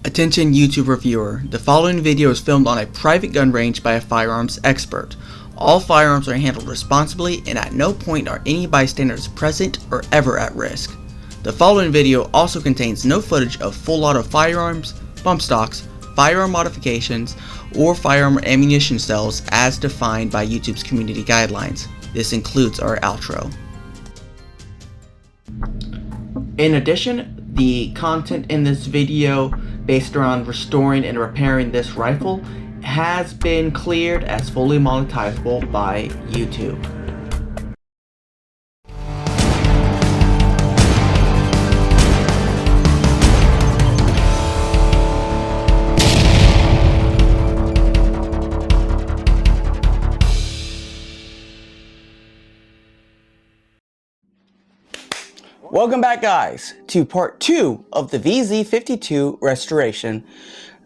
Attention YouTube reviewer, the following video is filmed on a private gun range by a firearms expert. All firearms are handled responsibly and at no point are any bystanders present or ever at risk. The following video also contains no footage of full auto firearms, bump stocks, firearm modifications, or firearm ammunition cells as defined by YouTube's community guidelines. This includes our outro. In addition, the content in this video based around restoring and repairing this rifle has been cleared as fully monetizable by YouTube. Welcome back, guys, to part 2 of the VZ-52 restoration,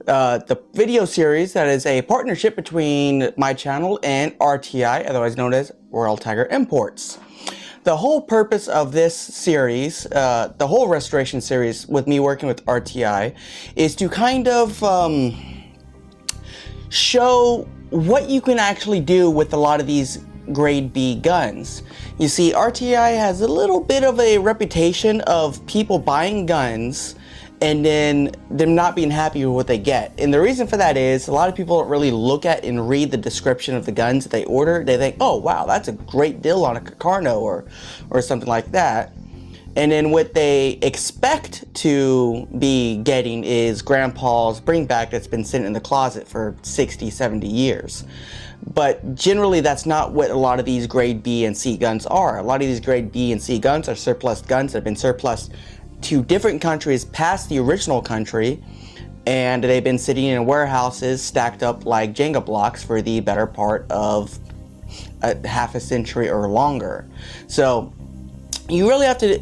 the video series that is a partnership between my channel and RTI, otherwise known as Royal Tiger Imports. The whole purpose of this series, the whole restoration series with me working with RTI, is to kind of show what you can actually do with a lot of these grade B guns. You see, RTI has a little bit of a reputation of people buying guns and then them not being happy with what they get. And the reason for that is a lot of people don't really look at and read the description of the guns that they order. They think, oh wow, that's a great deal on a Carno or something like that. And then what they expect to be getting is grandpa's bring back that's been sitting in the closet for 60, 70 years. But generally that's not what a lot of these grade B and C guns are. A lot of these grade B and C guns are surplus guns that have been surplus to different countries past the original country, and they've been sitting in warehouses stacked up like Jenga blocks for the better part of half a century or longer. So you really have to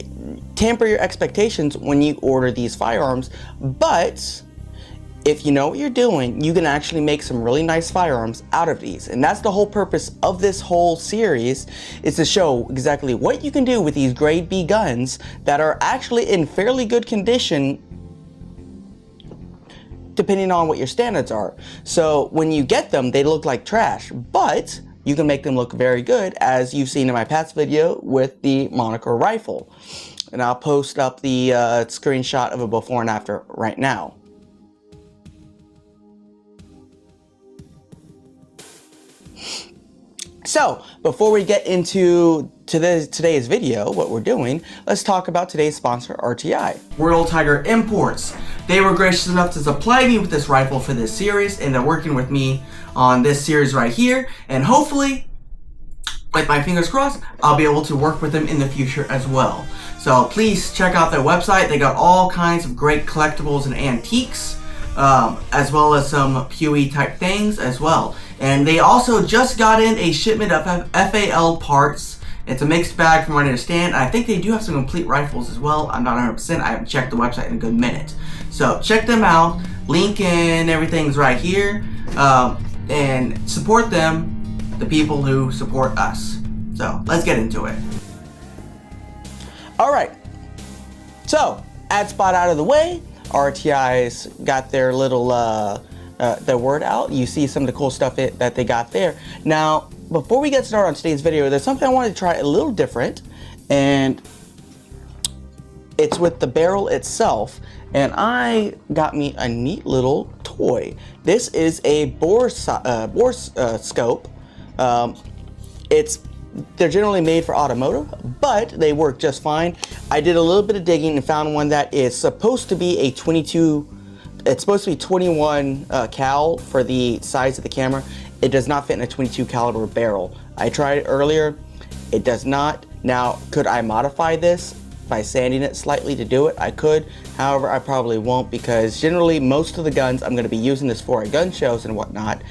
temper your expectations when you order these firearms, but if you know what you're doing, you can actually make some really nice firearms out of these. And that's the whole purpose of this whole series, is to show exactly what you can do with these grade B guns that are actually in fairly good condition depending on what your standards are. So when you get them, they look like trash, but you can make them look very good, as you've seen in my past video with the Monaco rifle. And I'll post up the screenshot of a before and after right now. So, before we get into today's video, what we're doing, let's talk about today's sponsor, RTI. Royal Tiger Imports. They were gracious enough to supply me with this rifle for this series, and they're working with me on this series right here, and hopefully, with my fingers crossed, I'll be able to work with them in the future as well. So please check out their website. They got all kinds of great collectibles and antiques, as well as some PoE type things as well. And they also just got in a shipment of FAL parts. It's a mixed bag from what I understand. I think they do have some complete rifles as well. I'm not 100%. I haven't checked the website in a good minute. So check them out. Link and everything's right here. And support them, the people who support us. So let's get into it. Alright. So, ad spot out of the way. RTI's got their little their word out. You see some of the cool stuff that they got there. Now, before we get started on today's video, there's something I wanted to try a little different, and it's with the barrel itself. And I got me a neat little toy. This is a bore scope. They're generally made for automotive, but they work just fine. I did a little bit of digging and found one that is supposed to be a 22. It's supposed to be 21 cal for the size of the camera. It does not fit in a 22 caliber barrel. I tried it earlier. It does not. Now, could I modify this by sanding it slightly to do it? I could. However, I probably won't, because generally most of the guns I'm going to be using this for at gun shows and whatnot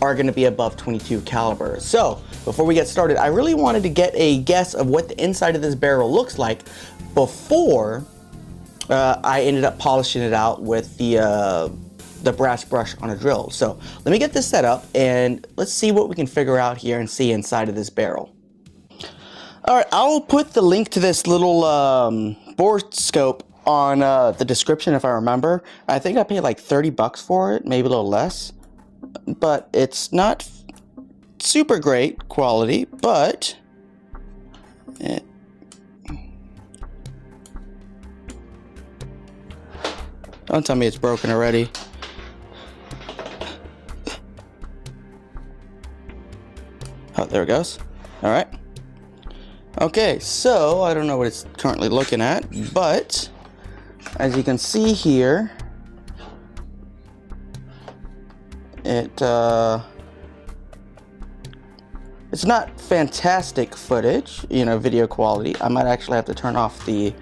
are going to be above 22 caliber. So before we get started, I really wanted to get a guess of what the inside of this barrel looks like before I ended up polishing it out with the brass brush on a drill. So let me get this set up and let's see what we can figure out here and see inside of this barrel. Alright, I'll put the link to this little bore scope on the description if I remember. I think I paid like 30 bucks for it, maybe a little less. But it's not super great quality, but don't tell me it's broken already. Oh, there it goes. All right. Okay, so I don't know what it's currently looking at, but as you can see here, it's not fantastic footage, you know, video quality. I might actually have to turn off the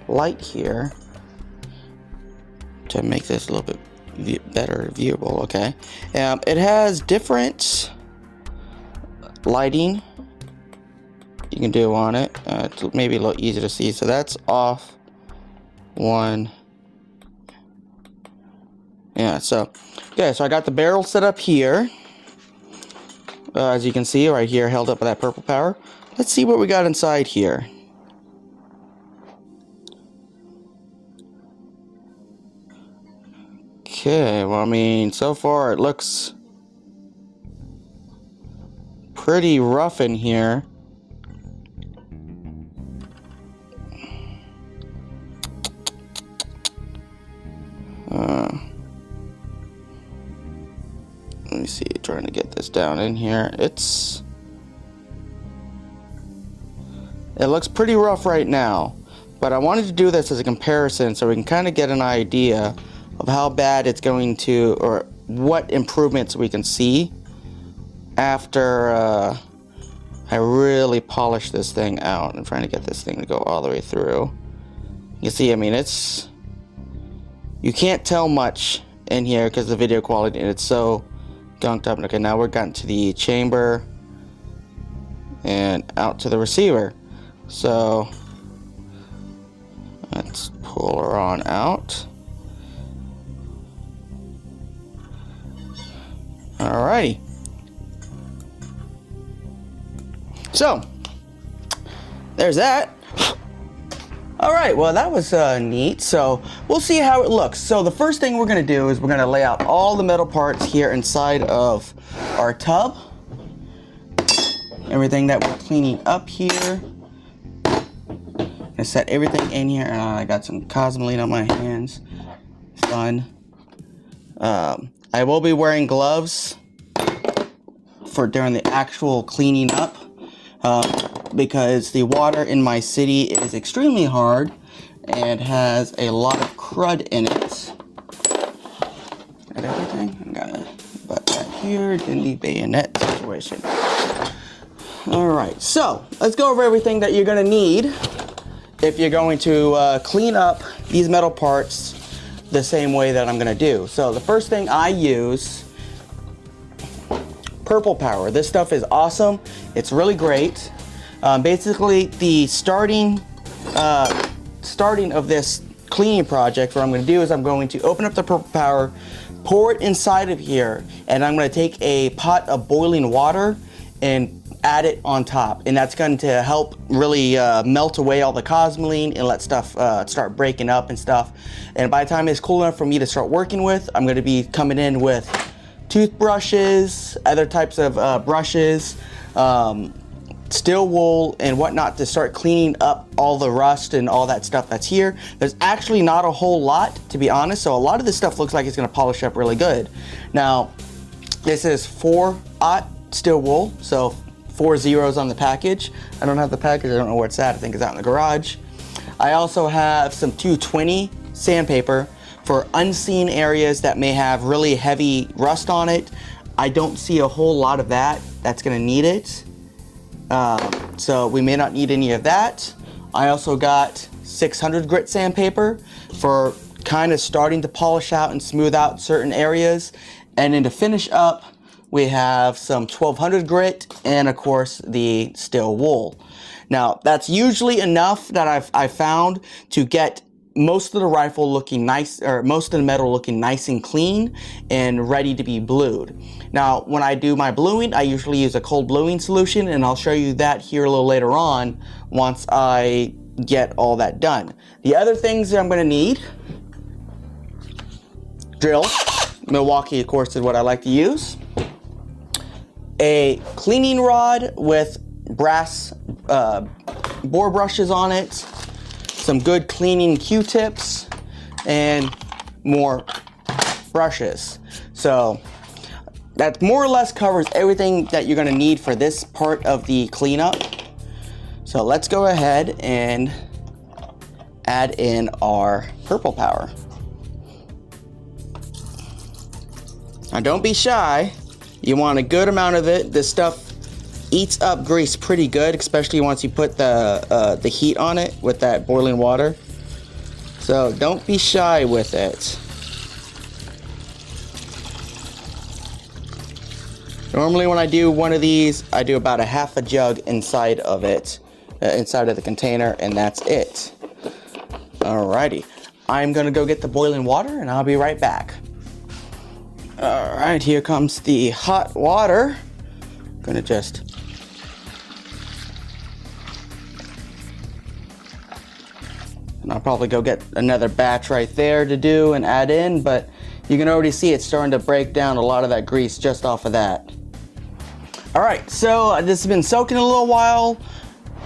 light here to make this a little bit better viewable. Okay, it has different lighting you can do on it. It's maybe a little easier to see. So that's off one. Yeah, so okay, so I got the barrel set up here, as you can see right here, held up by that purple power. Let's see what we got inside here. Okay, well, I mean, so far it looks pretty rough in here. Let me see, trying to get this down in here. It looks pretty rough right now, but I wanted to do this as a comparison so we can kind of get an idea of how bad it's going to, or what improvements we can see after I really polish this thing out. I'm trying to get this thing to go all the way through. You see, I mean, you can't tell much in here because of the video quality, and it's so gunked up. Okay, now we're gotten to the chamber and out to the receiver. So let's pull her on out. Alrighty. So there's that. Alright, well, that was neat. So we'll see how it looks. So the first thing we're going to do is we're going to lay out all the metal parts here inside of our tub. Everything that we're cleaning up here. I set everything in here. I got some Cosmoline on my hands. Fun. I will be wearing gloves for during the actual cleaning up. Because the water in my city is extremely hard and has a lot of crud in it. Got everything? I got it. But back here, in the bayonet situation. Alright, so let's go over everything that you're going to need if you're going to clean up these metal parts the same way that I'm going to do. So the first thing I use, Purple Power. This stuff is awesome. It's really great. Basically, the starting of this cleaning project, what I'm going to do is I'm going to open up the Purple Power, pour it inside of here, and I'm going to take a pot of boiling water and add it on top. And that's going to help really melt away all the Cosmoline and let stuff start breaking up and stuff. And by the time it's cool enough for me to start working with, I'm going to be coming in with toothbrushes, other types of brushes, steel wool and whatnot to start cleaning up all the rust and all that stuff that's here. There's actually not a whole lot, to be honest, so a lot of this stuff looks like it's going to polish up really good. Now, this is 4/0 steel wool, so 4 zeros on the package. I don't have the package, I don't know where it's at, I think it's out in the garage. I also have some 220 sandpaper for unseen areas that may have really heavy rust on it. I don't see a whole lot of that that's going to need it. So we may not need any of that. I also got 600 grit sandpaper for kind of starting to polish out and smooth out certain areas. And then to finish up, we have some 1200 grit and of course the steel wool. Now that's usually enough that I've found to get most of the rifle looking nice, or most of the metal looking nice and clean and ready to be blued. Now, when I do my bluing, I usually use a cold bluing solution, and I'll show you that here a little later on once I get all that done. The other things that I'm going to need: drill. Milwaukee, of course, is what I like to use. A cleaning rod with brass bore brushes on it. Some good cleaning Q-tips. And more brushes. So that more or less covers everything that you're going to need for this part of the cleanup. So let's go ahead and add in our purple power. Now don't be shy. You want a good amount of it. This stuff eats up grease pretty good, especially once you put the heat on it with that boiling water. So don't be shy with it. Normally when I do one of these, I do about a half a jug inside of it, inside of the container, and that's it. Alrighty, I'm gonna go get the boiling water and I'll be right back. Alright, here comes the hot water. Gonna just and I'll probably go get another batch right there to do and add in, but you can already see it's starting to break down a lot of that grease just off of that. Alright, so this has been soaking a little while.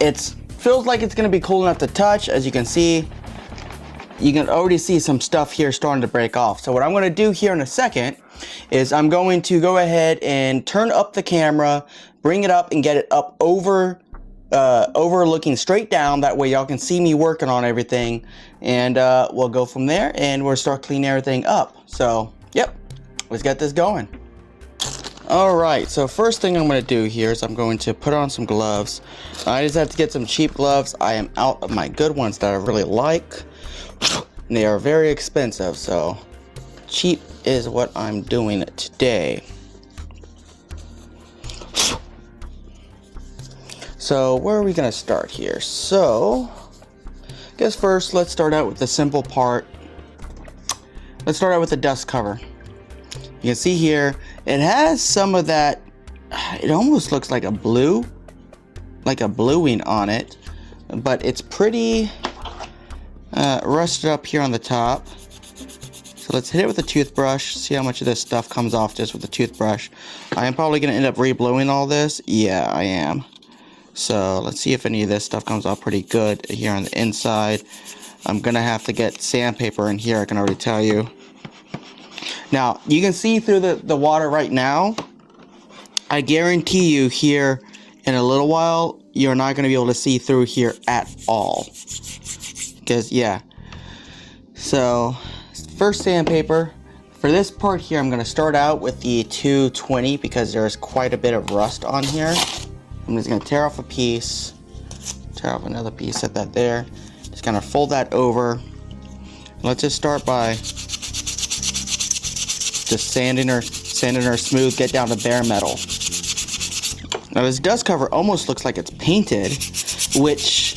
It feels like it's gonna be cool enough to touch. As you can see, you can already see some stuff here starting to break off. So what I'm gonna do here in a second is I'm going to go ahead and turn up the camera, bring it up and get it up over looking straight down. That way y'all can see me working on everything, and we'll go from there and we'll start cleaning everything up. So yep, let's get this going. Alright, so first thing I'm going to do here is I'm going to put on some gloves. I just have to get some cheap gloves. I am out of my good ones that I really like. They are very expensive, so cheap is what I'm doing today. So where are we going to start here? So I guess first let's start out with the simple part. Let's start out with the dust cover. You can see here it has some of that, it almost looks like a blue, like a bluing on it, but it's pretty rusted up here on the top. So let's hit it with a toothbrush, see how much of this stuff comes off just with a toothbrush. I am probably going to end up re-bluing all this. Yeah, I am. So let's see if any of this stuff comes off pretty good here on the inside. I'm going to have to get sandpaper in here, I can already tell you. Now, you can see through the water right now. I guarantee you here in a little while, you're not going to be able to see through here at all. Because, yeah. So, first sandpaper. For this part here, I'm going to start out with the 220 because there's quite a bit of rust on here. I'm just going to tear off a piece. Tear off another piece, set that there. Just going to fold that over. Let's just start by just sanding her smooth, get down to bare metal. Now this dust cover almost looks like it's painted, which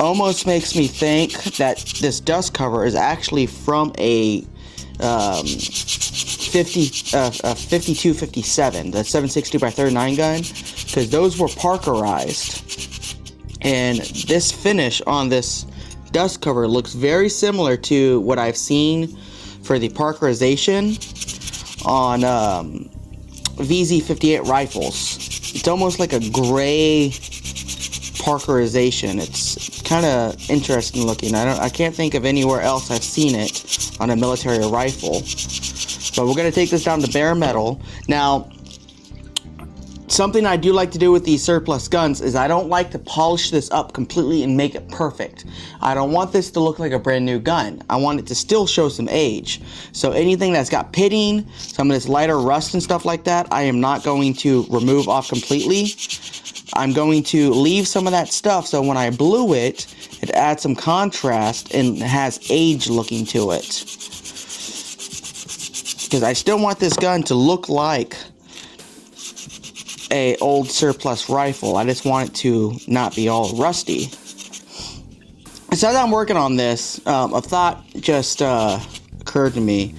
almost makes me think that this dust cover is actually from a 52-57, the 7.62 by 39 gun, because those were Parkerized. And this finish on this dust cover looks very similar to what I've seen for the Parkerization on VZ-52 rifles. It's almost like a gray Parkerization. It's kind of interesting looking. I can't think of anywhere else I've seen it on a military rifle. But we're gonna take this down to bare metal. Now, something I do like to do with these surplus guns is I don't like to polish this up completely and make it perfect. I don't want this to look like a brand new gun. I want it to still show some age. So anything that's got pitting, some of this lighter rust and stuff like that, I am not going to remove off completely. I'm going to leave some of that stuff so when I blue it, it adds some contrast and has age looking to it. Because I still want this gun to look like a old surplus rifle. I just want it to not be all rusty. So as I'm working on this, a thought just occurred to me.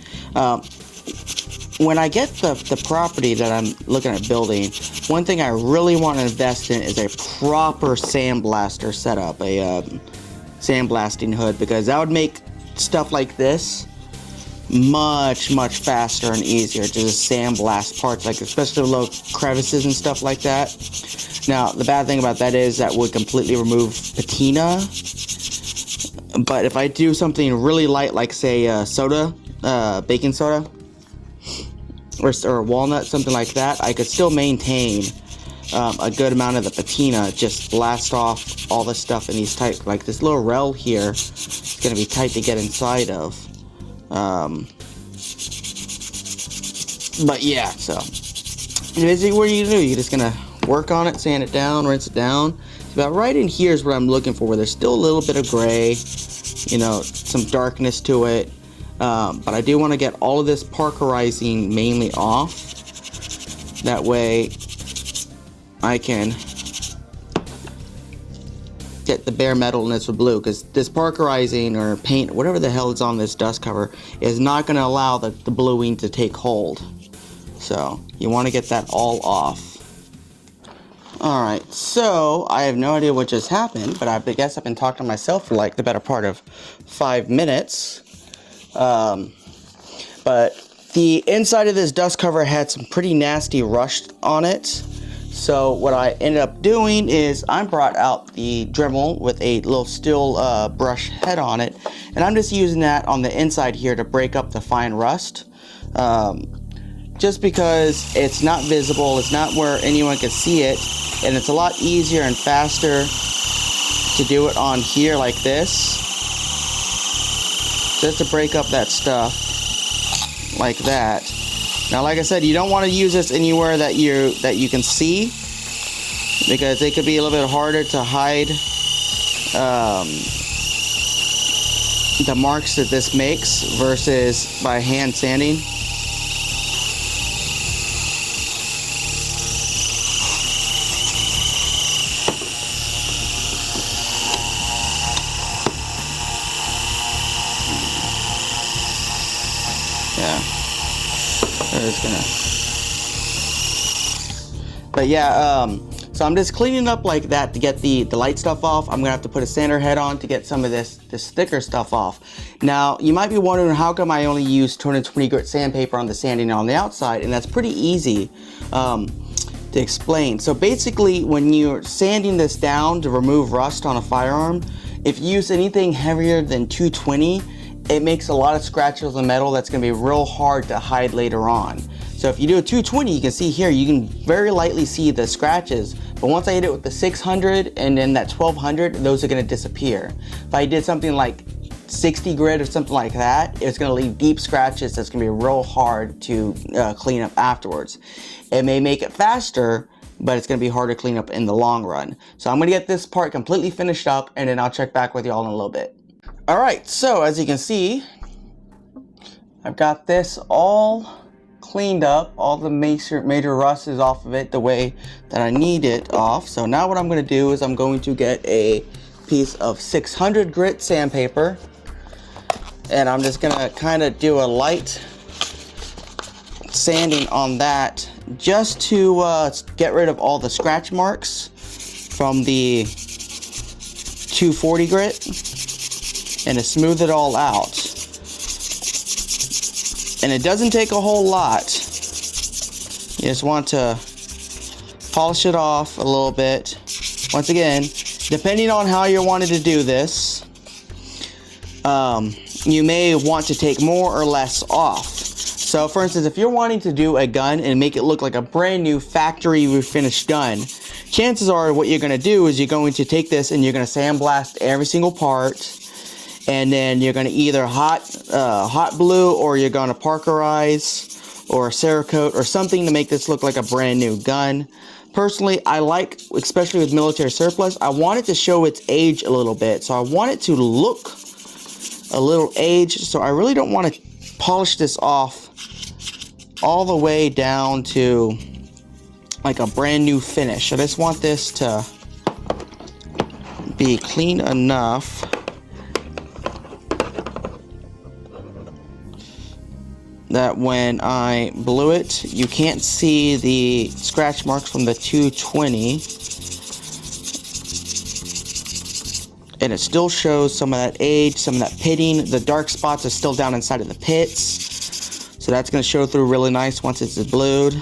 When when I get the property that I'm looking at building, one thing I really want to invest in is a proper sandblaster setup, a sandblasting hood, because that would make stuff like this much faster and easier to just sandblast parts, like especially low crevices and stuff like that. Now the bad thing about that is that would completely remove patina, but if I do something really light, like say soda, baking soda, or walnut, something like that, I could still maintain a good amount of the patina. Just blast off all the stuff in these tight, like this little rail here, it's gonna be tight to get inside of. But yeah, so basically what are you gonna do? You're just gonna work on it, sand it down, rinse it down. So about right in here is what I'm looking for, where there's still a little bit of gray, you know, some darkness to it. But I do want to get all of this parkerizing mainly off. That way I can get the bare metalness of blue, because this parkerizing or paint, whatever the hell is on this dust cover, is not going to allow the bluing to take hold. So you want to get that all off. Alright, so I have no idea what just happened, but I guess I've been talking to myself for like the better part of 5 minutes. But the inside of this dust cover had some pretty nasty rust on it. So what I ended up doing is I brought out the Dremel with a little steel brush head on it, and I'm just using that on the inside here to break up the fine rust. Just because it's not visible, it's not where anyone can see it, and it's a lot easier and faster to do it on here like this. Just to break up that stuff like that. Now, like I said, you don't want to use this anywhere that you can see, because it could be a little bit harder to hide the marks that this makes versus by hand sanding. But yeah, so I'm just cleaning up like that to get the light stuff off. I'm gonna have to put a sander head on to get some of this thicker stuff off. Now, you might be wondering, how come I only use 220 grit sandpaper on the sanding on the outside? And that's pretty easy to explain. So basically, when you're sanding this down to remove rust on a firearm, if you use anything heavier than 220, it makes a lot of scratches on the metal that's going to be real hard to hide later on. So if you do a 220, you can see here, you can very lightly see the scratches, but once I hit it with the 600 and then that 1200, those are going to disappear. If I did something like 60 grit or something like that, it's going to leave deep scratches that's going to be real hard to clean up afterwards. It may make it faster, but it's going to be hard to clean up in the long run. So I'm going to get this part completely finished up, and then I'll check back with y'all in a little bit. Alright, so as you can see, I've got this all cleaned up. All the major rust is off of it the way that I need it off. So now what I'm going to do is I'm going to get a piece of 600 grit sandpaper, and I'm just going to kind of do a light sanding on that, just to get rid of all the scratch marks from the 240 grit, and to smooth it all out. And it doesn't take a whole lot. You just want to polish it off a little bit. Once again, depending on how you're wanting to do this, you may want to take more or less off. So for instance, if you're wanting to do a gun and make it look like a brand new factory refinished gun, chances are what you're going to do is you're going to take this and you're going to sandblast every single part, and then you're going to either hot blue, or you're going to parkerize or Cerakote or something to make this look like a brand new gun. Personally, I like, especially with military surplus, I want it to show its age a little bit. So I want it to look a little aged. So I really don't want to polish this off all the way down to like a brand new finish. I just want this to be clean enough that when I blew it, you can't see the scratch marks from the 220, and it still shows some of that age, some of that pitting. The dark spots are still down inside of the pits, so that's going to show through really nice once it's blued.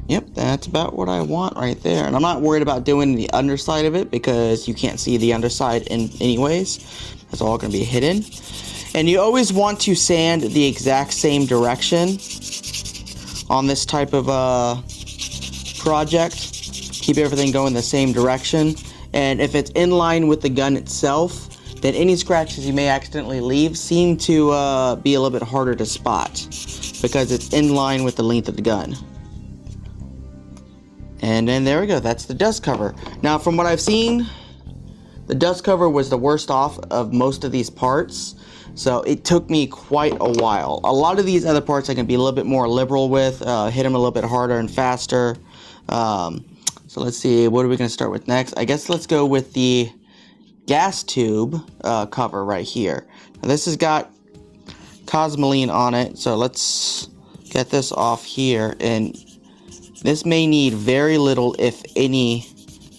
Yep, that's about what I want right there. And I'm not worried about doing the underside of it because you can't see the underside anyways. It's all going to be hidden. And you always want to sand the exact same direction on this type of project. Keep everything going the same direction. And if it's in line with the gun itself, then any scratches you may accidentally leave seem to be a little bit harder to spot because it's in line with the length of the gun. And then there we go, that's the dust cover. Now from what I've seen, the dust cover was the worst off of most of these parts, so it took me quite a while. A lot of these other parts I can be a little bit more liberal with, hit them a little bit harder and faster. So let's see, what are we going to start with next? I guess let's go with the gas tube cover right here. Now, this has got cosmoline on it, so let's get this off here. And this may need very little, if any,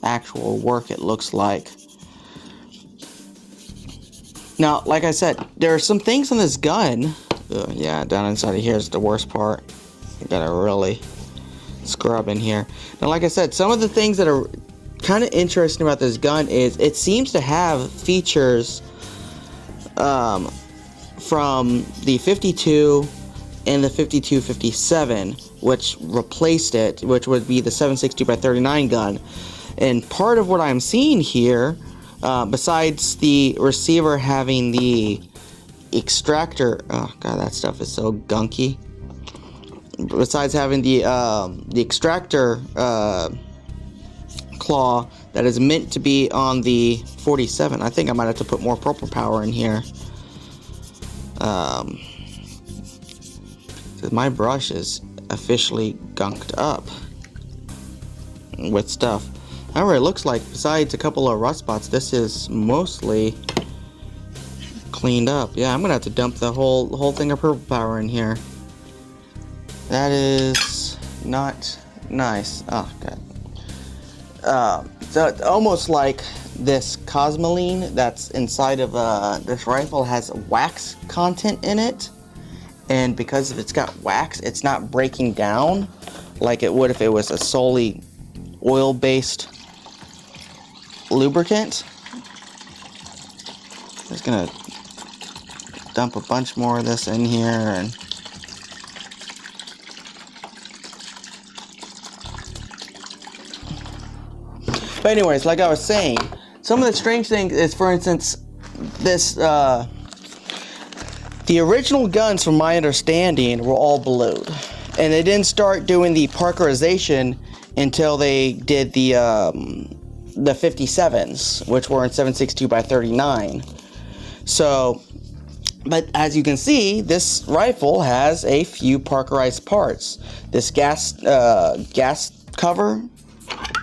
actual work, it looks like. Now, like I said, there are some things on this gun. Yeah, down inside of here is the worst part. You gotta really scrub in here. Now, like I said, some of the things that are kind of interesting about this gun is it seems to have features from the 52 and the 52-57, which replaced it, which would be the 7.62x39 gun. And part of what I'm seeing here, besides the receiver having the extractor, oh god, that stuff is so gunky. Besides having the extractor claw that is meant to be on the 47, I think I might have to put more purple power in here. My brush is officially gunked up with stuff. However, it looks like besides a couple of rust spots, this is mostly cleaned up. Yeah, I'm gonna have to dump the whole thing of purple power in here. That is not nice. Oh god. So it's almost like this cosmoline that's inside of this rifle has wax content in it. And because it's got wax, it's not breaking down like it would if it was a solely oil-based lubricant. Just gonna dump a bunch more of this in here and but anyways, like I was saying, some of the strange things is, for instance, this the original guns, from my understanding, were all blued, and they didn't start doing the parkerization until they did the 57s, which were in 7.62x39. So, but as you can see, this rifle has a few parkerized parts. This gas cover,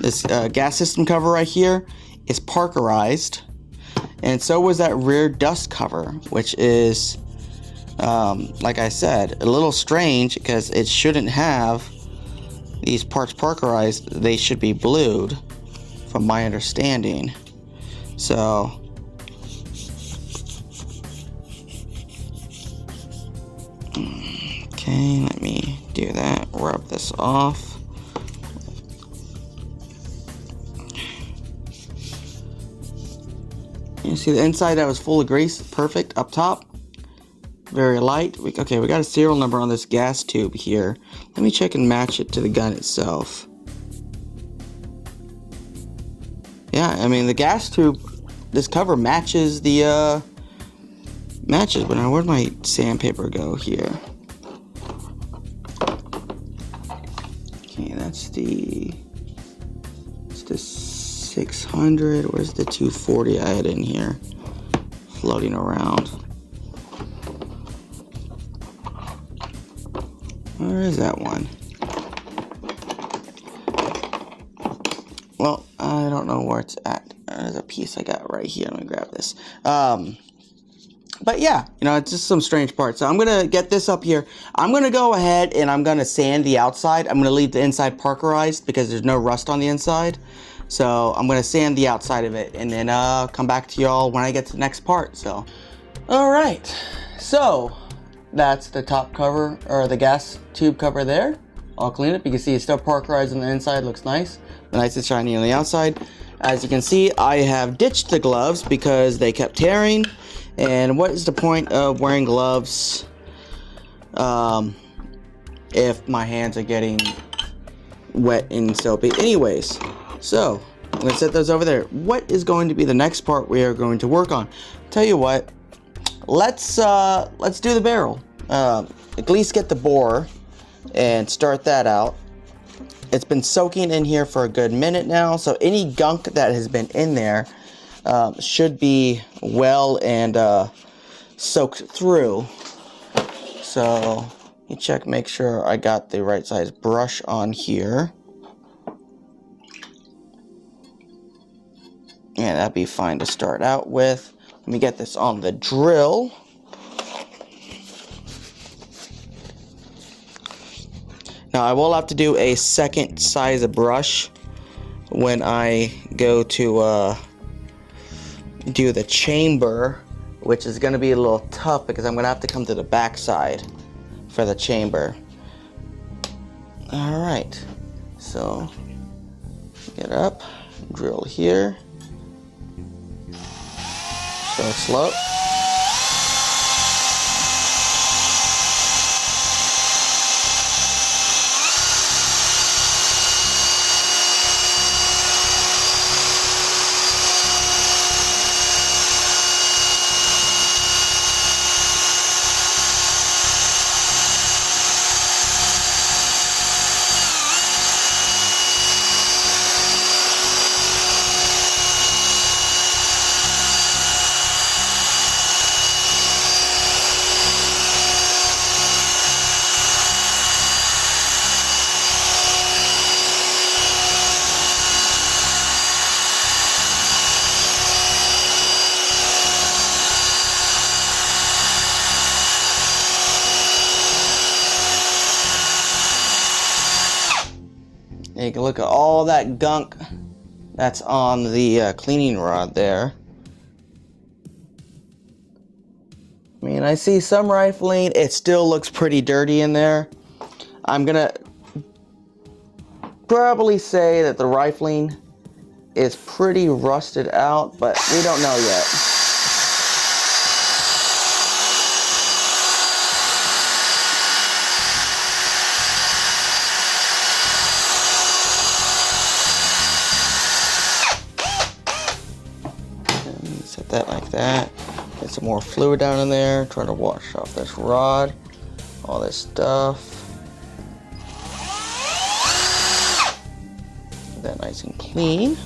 this gas system cover right here, is parkerized, and so was that rear dust cover, which is, like I said, a little strange because it shouldn't have these parts parkerized. They should be blued, from my understanding. So okay, let me do that. Rub this off. You see the inside that was full of grease, perfect. Up top, very light. Okay, we got a serial number on this gas tube here. Let me check and match it to the gun itself. Yeah, I mean the gas tube, this cover matches the but now where'd my sandpaper go here? Okay, it's the 600. Where's the 240 I had in here floating around? Where is that one? Well, I don't know where it's at. There's a piece I got right here. Let me grab this. But yeah, you know, it's just some strange parts. So I'm going to get this up here. I'm going to go ahead and I'm going to sand the outside. I'm going to leave the inside parkerized because there's no rust on the inside. So I'm going to sand the outside of it and then come back to y'all when I get to the next part. So, all right. So that's the top cover, or the gas tube cover there. I'll clean it. You can see it's still parkerized on the inside. Looks nice. Nice and shiny on the outside. As you can see, I have ditched the gloves because they kept tearing. And what is the point of wearing gloves if my hands are getting wet and soapy? Anyways, so I'm going to set those over there. What is going to be the next part we are going to work on? Tell you what, let's do the barrel. At least get the bore and start that out. It's been soaking in here for a good minute now, so any gunk that has been in there should be well and soaked through. So you check, make sure I got the right size brush on here. Yeah, that'd be fine to start out with. Let me get this on the drill. Now I will have to do a second size of brush when I go to do the chamber, which is going to be a little tough because I'm going to have to come to the back side for the chamber. Alright, so get up, drill here, start slow. You can look at all that gunk that's on the cleaning rod there. I mean, I see some rifling. It still looks pretty dirty in there. I'm gonna probably say that the rifling is pretty rusted out, but we don't know yet. Set that like that. Get some more fluid down in there. Try to wash off this rod. All this stuff. Get that nice and clean.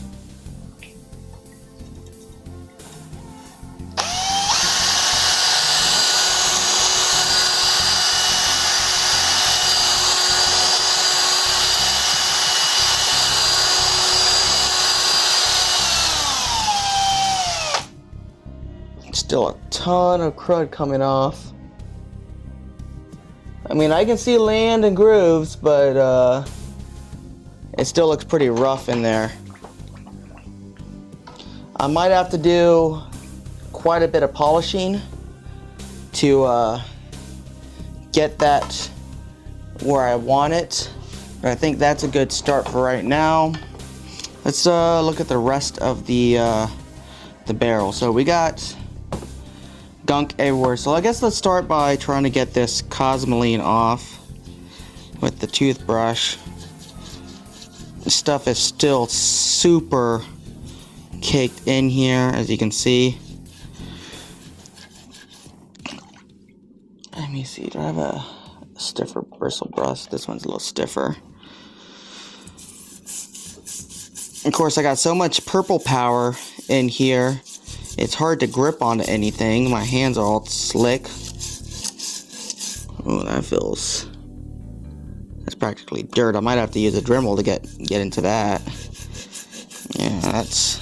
Still a ton of crud coming off. I mean, I can see land and grooves, but it still looks pretty rough in there. I might have to do quite a bit of polishing to get that where I want it. But I think that's a good start for right now. Let's look at the rest of the barrel. So we got gunk everywhere. So I guess let's start by trying to get this cosmoline off with the toothbrush. This stuff is still super caked in here, as you can see. Let me see, do I have a stiffer bristle brush? This one's a little stiffer. Of course, I got so much purple power in here, it's hard to grip onto anything. My hands are all slick. Oh, that feels... that's practically dirt. I might have to use a Dremel to get into that. Yeah, that's...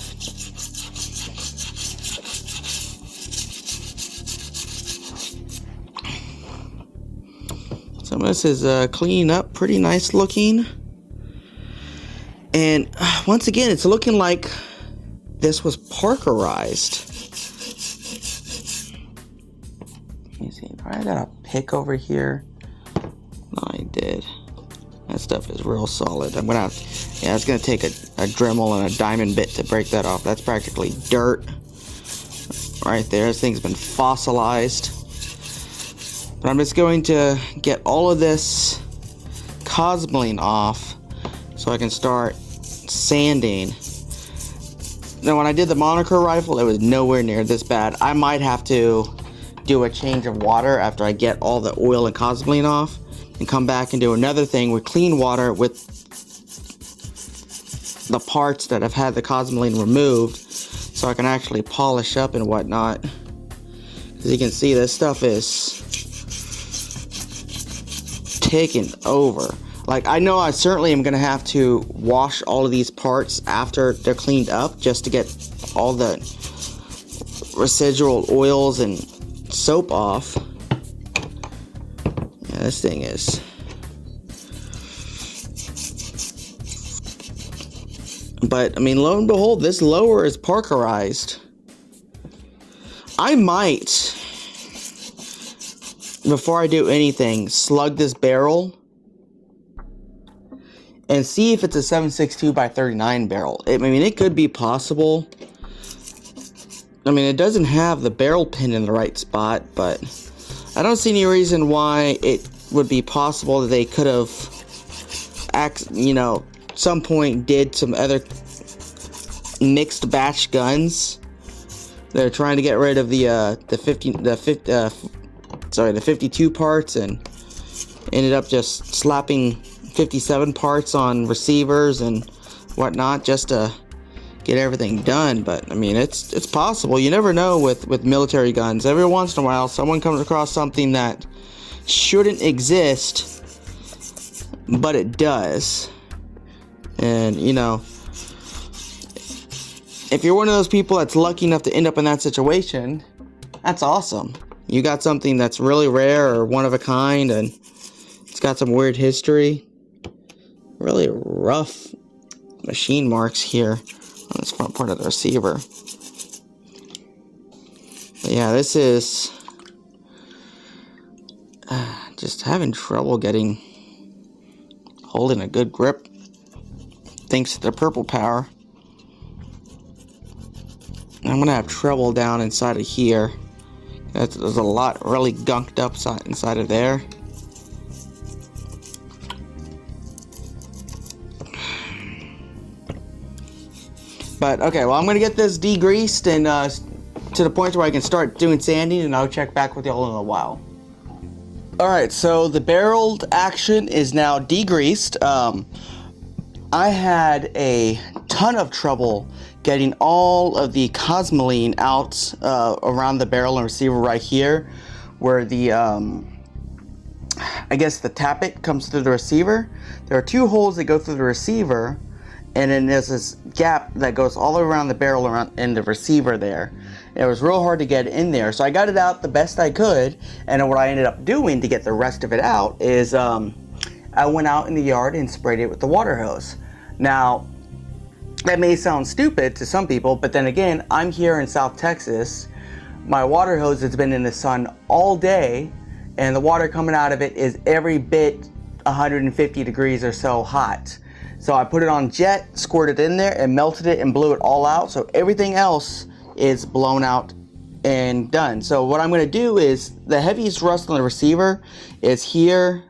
Some of this is cleaning up, pretty nice looking. And once again, it's looking like this was parkerized. Let me see, I got a pick over here. No, I did. That stuff is real solid. I'm gonna have, yeah, it's gonna take a Dremel and a diamond bit to break that off. That's practically dirt right there. This thing's been fossilized. But I'm just going to get all of this cosmoline off so I can start sanding. Now, when I did the moniker rifle, it was nowhere near this bad. I might have to do a change of water after I get all the oil and cosmoline off, and come back and do another thing with clean water with the parts that have had the cosmoline removed, so I can actually polish up and whatnot. As you can see, this stuff is taken over. Like, I know I certainly am gonna have to wash all of these parts after they're cleaned up, just to get all the residual oils and soap off. Yeah, this thing is. But, I mean, lo and behold, this lower is parkerized. I might, before I do anything, slug this barrel and see if it's a 7.62 by 39 barrel. I mean, it could be possible. I mean, it doesn't have the barrel pin in the right spot, but I don't see any reason why it would be possible that they could have, you know, some point did some other mixed batch guns. They're trying to get rid of the 52 parts and ended up just slapping 57 parts on receivers and whatnot just to get everything done. But I mean, it's possible. You never know with military guns. Every once in a while, someone comes across something that shouldn't exist, but it does. And, you know, if you're one of those people that's lucky enough to end up in that situation, that's awesome. You got something that's really rare or one of a kind, and it's got some weird history. Really rough machine marks here on this front part of the receiver. But yeah, this is just having trouble holding a good grip, thanks to the purple power. I'm gonna have trouble down inside of here. There's a lot really gunked up inside of there. But okay, well, I'm gonna get this degreased and to the point where I can start doing sanding, and I'll check back with y'all in a while. Alright, so the barreled action is now degreased. I had a ton of trouble getting all of the cosmoline out around the barrel and receiver right here, where the I guess the tappet comes through the receiver. There are two holes that go through the receiver, and then there's this gap that goes all the way around the barrel in the receiver there. It was real hard to get in there, so I got it out the best I could. And then what I ended up doing to get the rest of it out is I went out in the yard and sprayed it with the water hose. Now, that may sound stupid to some people, but then again, I'm here in South Texas. My water hose has been in the sun all day, and the water coming out of it is every bit 150 degrees or so hot. So I put it on jet, squirted it in there, and melted it and blew it all out, so everything else is blown out and done. So what I'm going to do is, the heaviest rust on the receiver is here,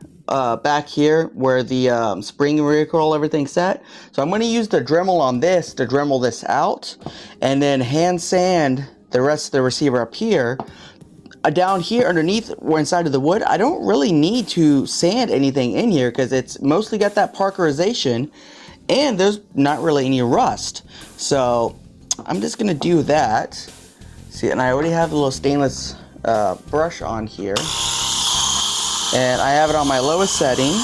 back here where the spring recoil, everything's set. So I'm going to use the Dremel on this to Dremel this out, and then hand sand the rest of the receiver up here. Down here underneath, where inside of the wood, I don't really need to sand anything in here because it's mostly got that parkerization and there's not really any rust. So I'm just gonna do that. See, and I already have the little stainless brush on here, and I have it on my lowest setting,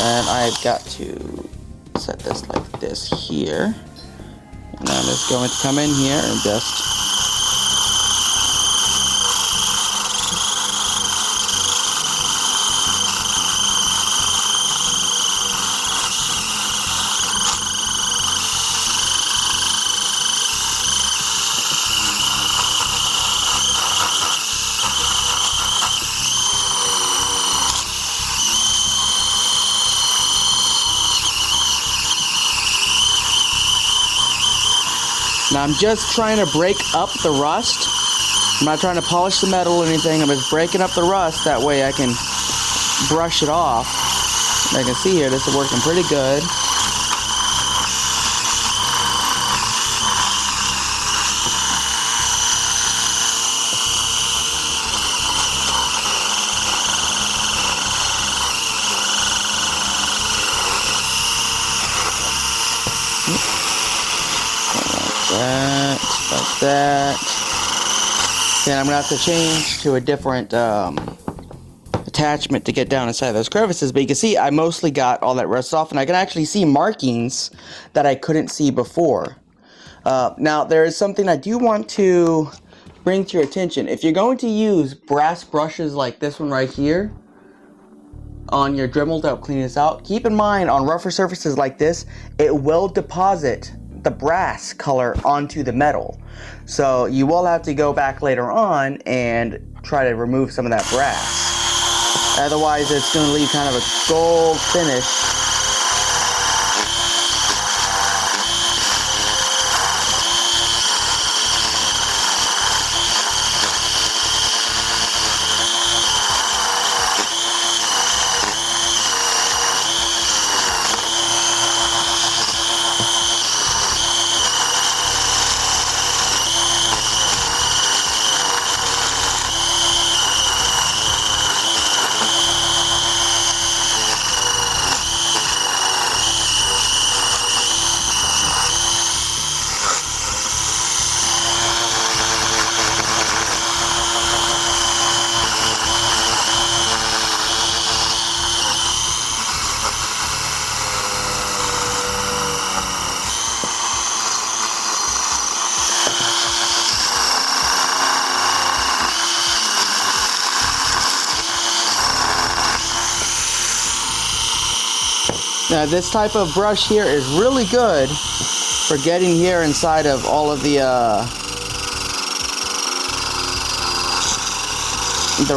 and I've got to set this like this here, and I'm just going to come in here and just I'm just trying to break up the rust. I'm not trying to polish the metal or anything. I'm just breaking up the rust. That way I can brush it off. And I can see here, this is working pretty good. Like that. Then I'm gonna have to change to a different attachment to get down inside those crevices, but you can see I mostly got all that rust off, and I can actually see markings that I couldn't see before. Now there is something I do want to bring to your attention. If you're going to use brass brushes like this one right here on your Dremel to help clean this out, keep in mind on rougher surfaces like this, it will deposit the brass color onto the metal. So you will have to go back later on and try to remove some of that brass. Otherwise it's going to leave kind of a gold finish. Now this type of brush here is really good for getting here inside of all of the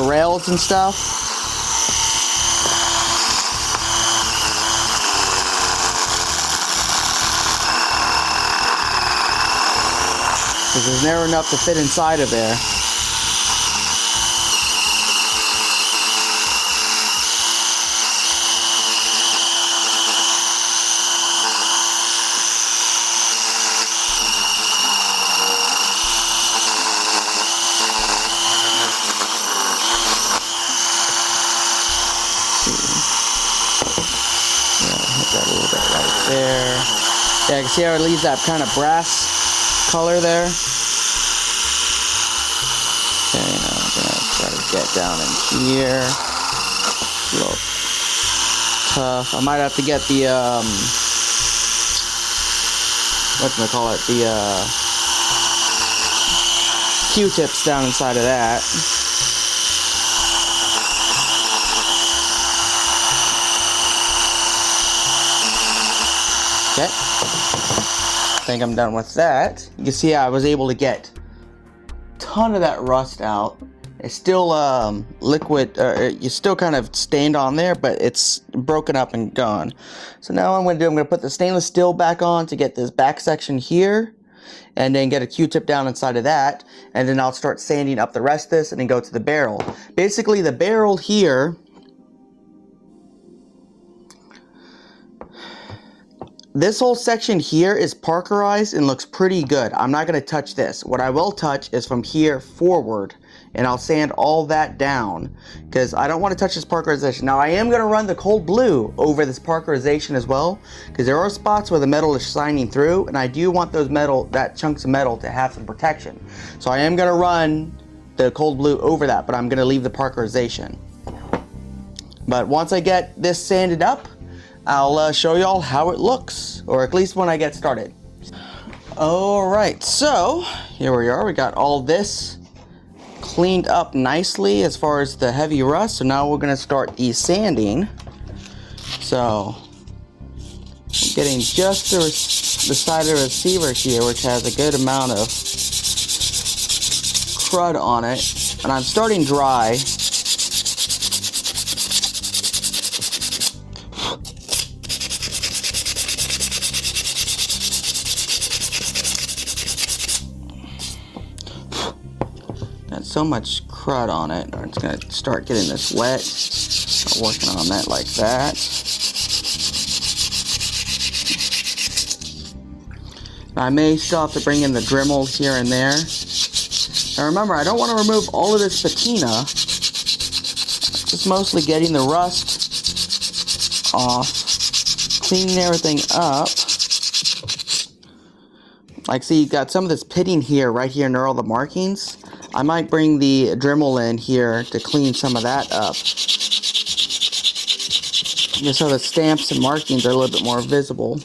rails and stuff. Because there's never enough to fit inside of there. That a little bit right there. Yeah, I can see how it leaves that kind of brass color there. Okay, now I'm gonna try to get down in here. A little tough. I might have to get the whatchamacallit, the Q-tips down inside of that. Okay, I think I'm done with that. You can see I was able to get a ton of that rust out. It's still liquid, it's still kind of stained on there, but it's broken up and gone. So now what I'm going to do, I'm going to put the stainless steel back on to get this back section here, and then get a Q-tip down inside of that, and then I'll start sanding up the rest of this and then go to the barrel. Basically the barrel here, this whole section here is parkerized and looks pretty good. I'm not going to touch this. What I will touch is from here forward, and I'll sand all that down because I don't want to touch this parkerization. Now I am going to run the cold blue over this parkerization as well, because there are spots where the metal is shining through, and I do want those that chunks of metal to have some protection. So I am going to run the cold blue over that, but I'm going to leave the parkerization. But once I get this sanded up, I'll show y'all how it looks, or at least when I get started. Alright, so here we are. We got all this cleaned up nicely as far as the heavy rust. So now we're going to start the sanding. So I'm getting just the side of the receiver here, which has a good amount of crud on it, and I'm starting dry. got so much crud on it. I'm just gonna start getting this wet. Start working on that like that. I may still have to bring in the Dremel here and there. Now remember, I don't want to remove all of this patina. Just mostly getting the rust off, cleaning everything up. Like, see, you got some of this pitting here, right here near all the markings. I might bring the Dremel in here to clean some of that up. Just so the stamps and markings are a little bit more visible.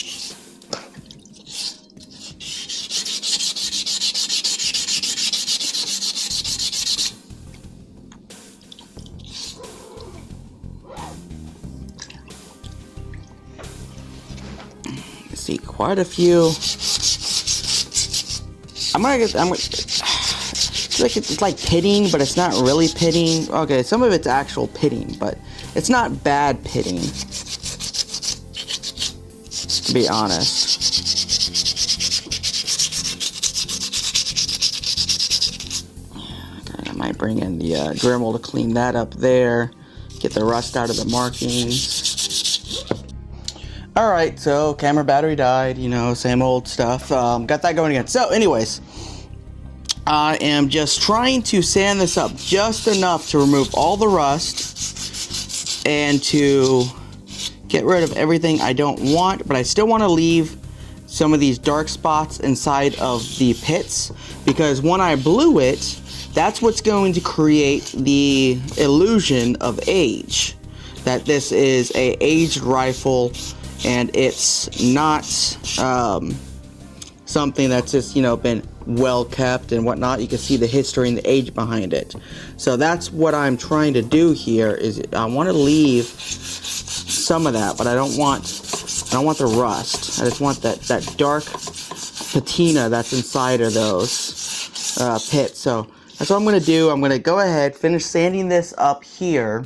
See, quite a few. It's like pitting, but it's not really pitting. Okay, some of it's actual pitting, but it's not bad pitting, to be honest. Okay, I might bring in the Dremel to clean that up there, get the rust out of the markings. Alright, so camera battery died, you know, same old stuff. Got that going again. So anyways, I am just trying to sand this up just enough to remove all the rust and to get rid of everything I don't want, but I still want to leave some of these dark spots inside of the pits, because when I blue it, that's what's going to create the illusion of age, that this is a aged rifle and it's not something that's just, you know, been well kept and whatnot. You can see the history and the age behind it. So that's what I'm trying to do here, is I want to leave some of that, but I don't want the rust. I just want that dark patina that's inside of those pits. So that's what I'm going to do. I'm going to go ahead, finish sanding this up here,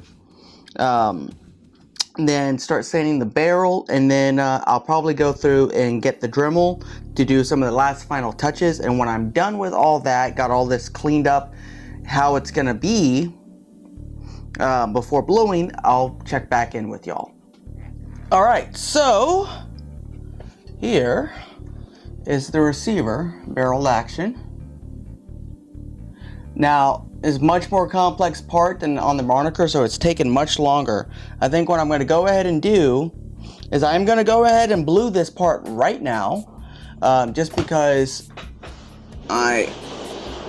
then start sanding the barrel, and then I'll probably go through and get the Dremel to do some of the last final touches. And when I'm done with all that, got all this cleaned up, how it's gonna be before bluing, I'll check back in with y'all. Alright, so here is the receiver barrel action. Now, is much more complex part than on the moniker, so it's taken much longer. I think what I'm going to go ahead and do is I'm going to go ahead and blue this part right now, just because I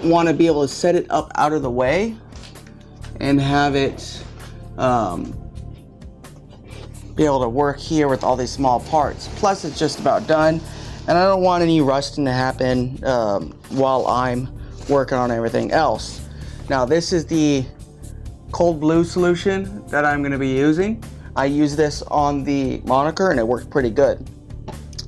want to be able to set it up out of the way and have it be able to work here with all these small parts. Plus, it's just about done, and I don't want any rusting to happen while I'm working on everything else. Now, this is the cold blue solution that I'm going to be using. I used this on the moniker and it worked pretty good.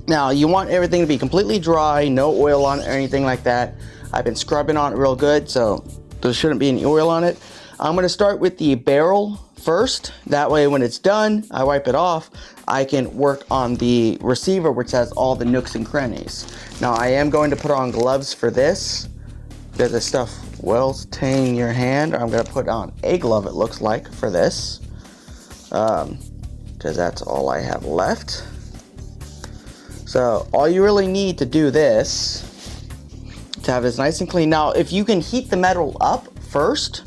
Now, you want everything to be completely dry, no oil on it or anything like that. I've been scrubbing on it real good, so there shouldn't be any oil on it. I'm going to start with the barrel first. That way, when it's done, I wipe it off. I can work on the receiver, which has all the nooks and crannies. Now, I am going to put on gloves for this, because this stuff will stain your hand. I'm going to put on a glove, it looks like, for this, because that's all I have left. So all you really need to do this, to have this nice and clean. Now, if you can heat the metal up first,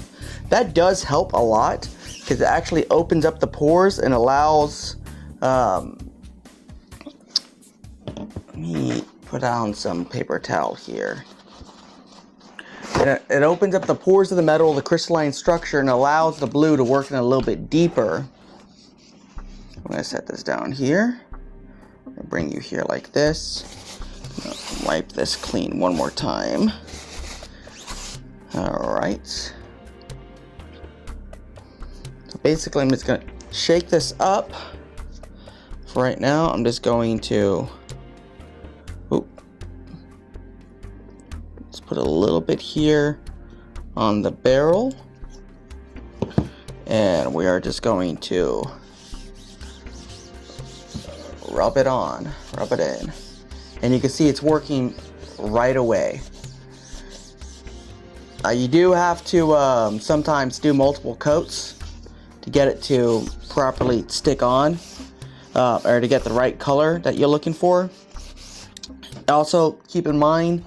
that does help a lot, because it actually opens up the pores and allows, let me put down some paper towel here. It opens up the pores of the metal, the crystalline structure, and allows the blue to work in a little bit deeper. I'm going to set this down here. I'll bring you here like this. Wipe this clean one more time. Alright. So basically, I'm just going to shake this up. For right now, I'm just going to put a little bit here on the barrel, and we are just going to rub it in, and you can see it's working right away. You do have to sometimes do multiple coats to get it to properly stick on, or to get the right color that you're looking for. Also, keep in mind,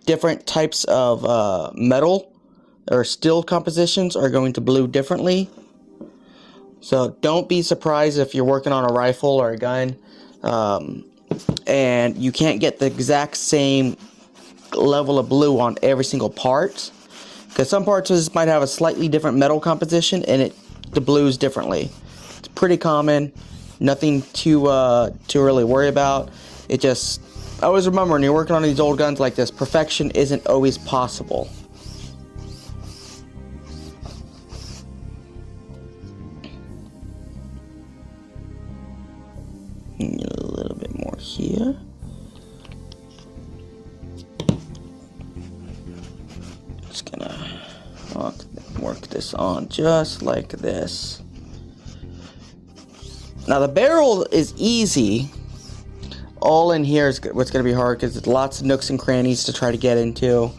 different types of metal or steel compositions are going to blue differently. So don't be surprised if you're working on a rifle or a gun, and you can't get the exact same level of blue on every single part, because some parts of this might have a slightly different metal composition and the blues differently. It's pretty common, nothing to really worry about. It just, always remember, when you're working on these old guns like this, perfection isn't always possible. A little bit more here. Just gonna work this on just like this. Now the barrel is easy. All in here is what's gonna be hard, because there's lots of nooks and crannies to try to get into.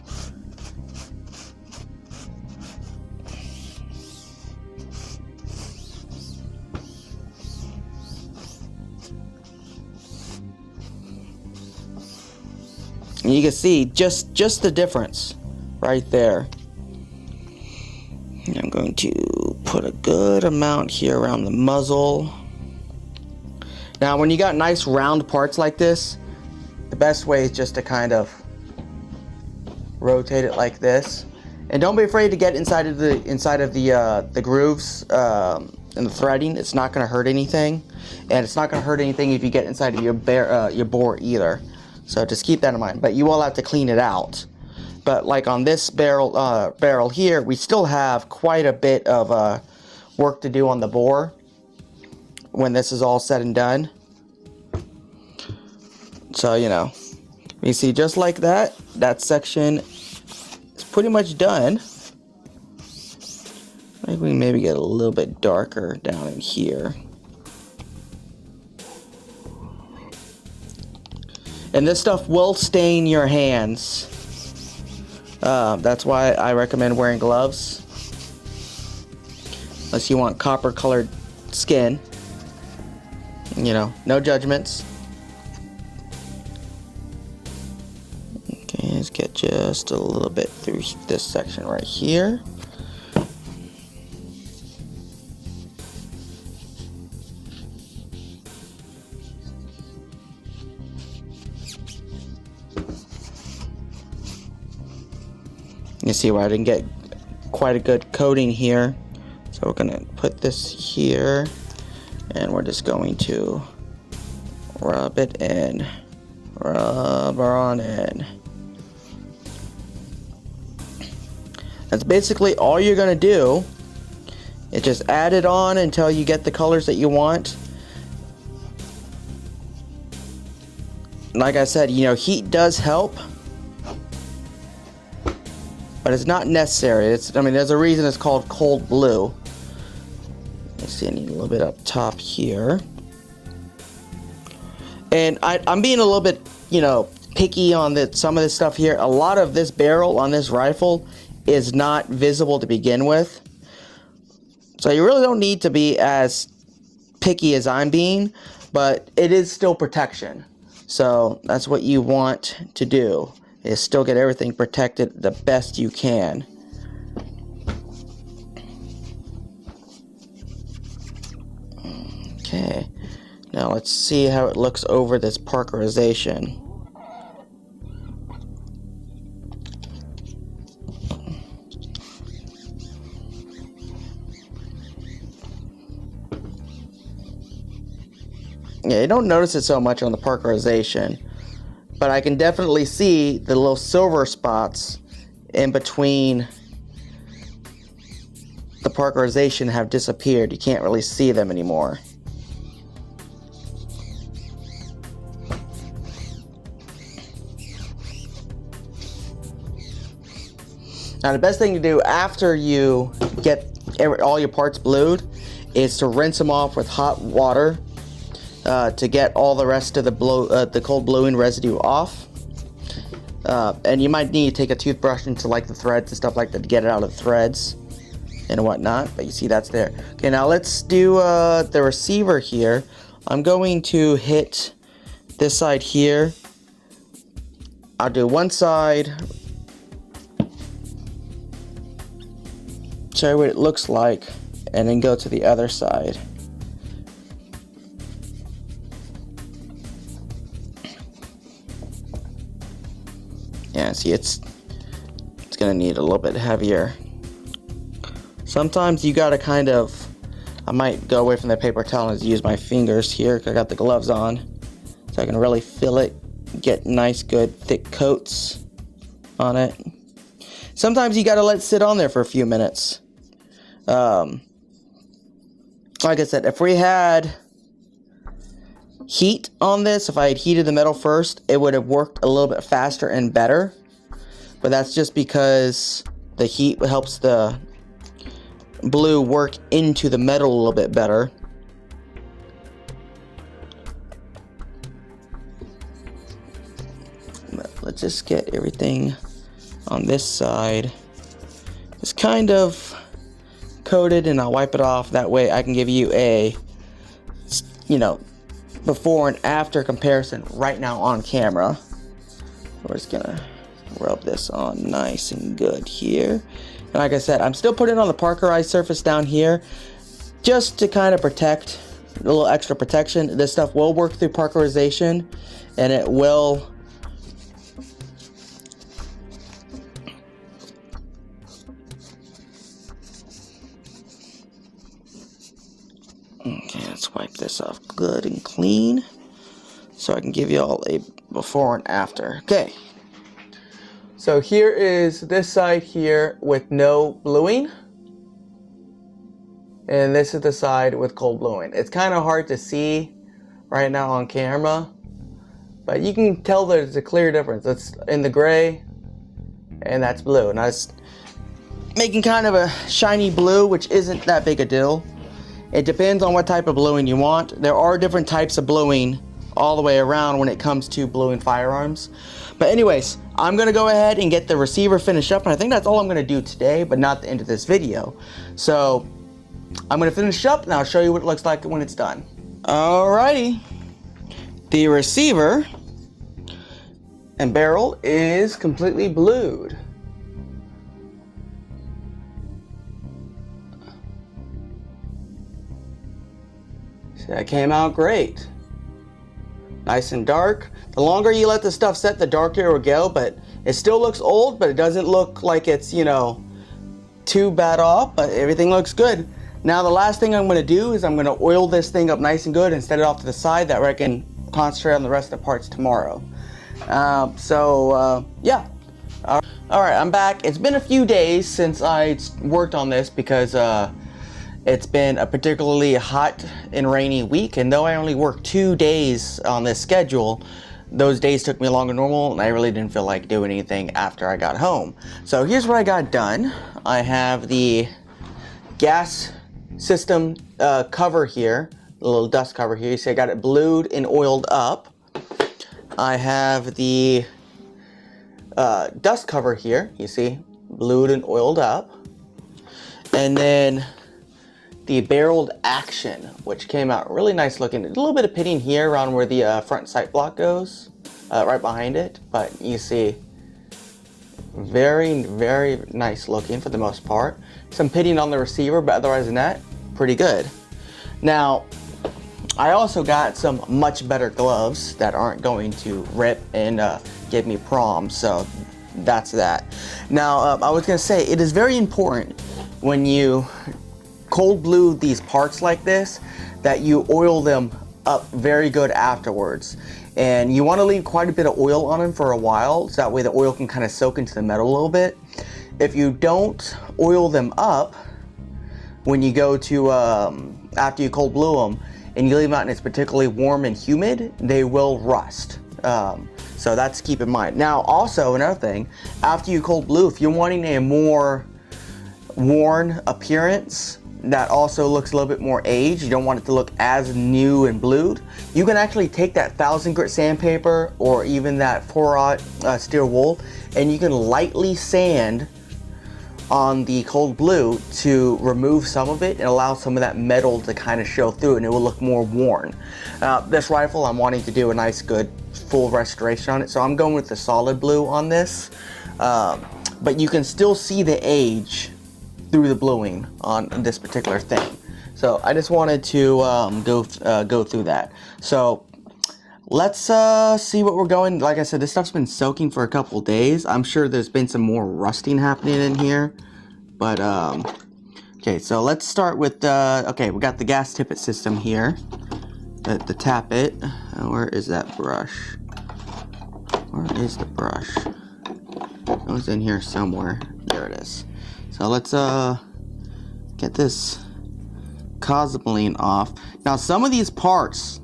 And you can see just the difference right there. And I'm going to put a good amount here around the muzzle. Now, when you got nice round parts like this, the best way is just to kind of rotate it like this. And don't be afraid to get inside of the grooves and the threading. It's not going to hurt anything, and it's not going to hurt anything if you get inside of your bore either. So just keep that in mind. But you will have to clean it out. But like on this barrel here, we still have quite a bit of work to do on the bore when this is all said and done. So, you know, you see, just like that section is pretty much done. I think we can maybe get a little bit darker down in here. And this stuff will stain your hands. That's why I recommend wearing gloves. Unless you want copper colored skin. You know, no judgments. Okay, let's get just a little bit through this section right here. You see why I didn't get quite a good coating here. So we're going to put this here, and we're just going to rub it in. Rub on in. That's basically all you're going to do. Is just add it on until you get the colors that you want. Like I said, you know, heat does help, but it's not necessary. I mean, there's a reason it's called cold blue. Let's see, I need a little bit up top here. And I'm being a little bit, you know, picky on some of this stuff here. A lot of this barrel on this rifle is not visible to begin with. So you really don't need to be as picky as I'm being, but it is still protection. So that's what you want to do, is still get everything protected the best you can. Okay, now let's see how it looks over this parkerization. Yeah, you don't notice it so much on the parkerization, but I can definitely see the little silver spots in between the parkerization have disappeared. You can't really see them anymore. Now the best thing to do after you get all your parts blued is to rinse them off with hot water to get all the rest of the cold bluing residue off. And you might need to take a toothbrush into like the threads and stuff like that to get it out of the threads and whatnot, but you see that's there. Okay, now let's do the receiver here. I'm going to hit this side here. I'll do one side, show you what it looks like, and then go to the other side. Yeah, see, it's gonna need a little bit heavier. Sometimes you gotta kind of, I might go away from the paper towel and use my fingers here, 'cause I got the gloves on, so I can really feel it, get nice, good, thick coats on it. Sometimes you gotta let it sit on there for a few minutes. Like I said, if we had heat on this, if I had heated the metal first, it would have worked a little bit faster and better. But that's just because the heat helps the blue work into the metal a little bit better. Let's just get everything on this side just kind of coated, and I'll wipe it off. That way I can give you a, you know, before and after comparison right now on camera. We're just gonna rub this on nice and good here. And like I said, I'm still putting it on the parkerized surface down here just to kind of protect, a little extra protection. This stuff will work through parkerization, and it will okay, let's wipe this off good and clean so I can give you all a before and after. Okay, so here is this side here with no bluing, and this is the side with cold bluing. It's kind of hard to see right now on camera, but you can tell there's a clear difference. It's in the gray, and that's blue. And I was making kind of a shiny blue, which isn't that big a deal. It depends on what type of bluing you want. There are different types of bluing all the way around when it comes to bluing firearms. But anyways, I'm gonna go ahead and get the receiver finished up, and I think that's all I'm gonna do today, but not the end of this video. So I'm gonna finish up and I'll show you what it looks like when it's done. Alrighty, the receiver and barrel is completely blued. That came out great. Nice and dark. The longer you let the stuff set, the darker it will go, but it still looks old, but it doesn't look like it's, you know, too bad off, but everything looks good. Now the last thing I'm gonna do is I'm gonna oil this thing up nice and good and set it off to the side, that way I can concentrate on the rest of the parts tomorrow. Yeah. Alright, I'm back. It's been a few days since I worked on this because it's been a particularly hot and rainy week, and though I only worked 2 days on this schedule, those days took me longer than normal, and I really didn't feel like doing anything after I got home. So here's what I got done. I have the gas system cover here, the little dust cover here. You see I got it blued and oiled up. I have the dust cover here, you see, blued and oiled up. And then the barreled action, which came out really nice looking. A little bit of pitting here around where the front sight block goes, right behind it, but you see, very, very nice looking for the most part. Some pitting on the receiver, but otherwise than that, pretty good. Now, I also got some much better gloves that aren't going to rip and give me problems, so that's that. Now, I was gonna say, it is very important when you cold blue these parts like this that you oil them up very good afterwards, and you want to leave quite a bit of oil on them for a while, so that way the oil can kind of soak into the metal a little bit. If you don't oil them up when you go to after you cold blue them and you leave them out and it's particularly warm and humid, they will rust. So that's keep in mind. Now also another thing, after you cold blue, if you're wanting a more worn appearance, that also looks a little bit more aged, you don't want it to look as new and blued, you can actually take that 1000 grit sandpaper or even that 4-aught steel wool, and you can lightly sand on the cold blue to remove some of it and allow some of that metal to kind of show through, and it will look more worn. This rifle, I'm wanting to do a nice good full restoration on it, so I'm going with the solid blue on this, but you can still see the age through the bluing on this particular thing. So I just wanted to go through that. So let's see what we're going. Like I said, this stuff's been soaking for a couple days. I'm sure there's been some more rusting happening in here, but okay, so let's start with okay, we got the gas tippet system here, the tappet. Where is that brush? Where is the brush? It was in here somewhere. There it is. So let's get this cosmoline off. Now some of these parts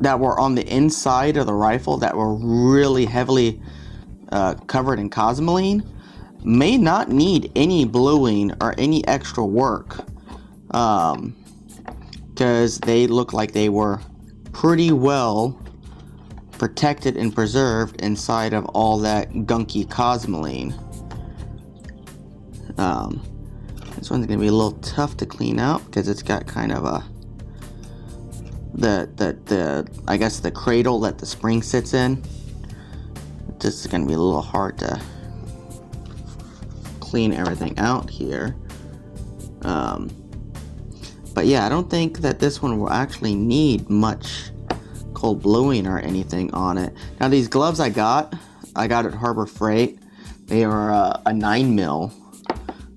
that were on the inside of the rifle that were really heavily covered in cosmoline may not need any bluing or any extra work, because they look like they were pretty well protected and preserved inside of all that gunky cosmoline. This one's gonna be a little tough to clean out because it's got kind of a I guess the cradle that the spring sits in. This is gonna be a little hard to clean everything out here. But yeah, I don't think that this one will actually need much cold bluing or anything on it. Now these gloves I got at Harbor Freight. They are a 9mm,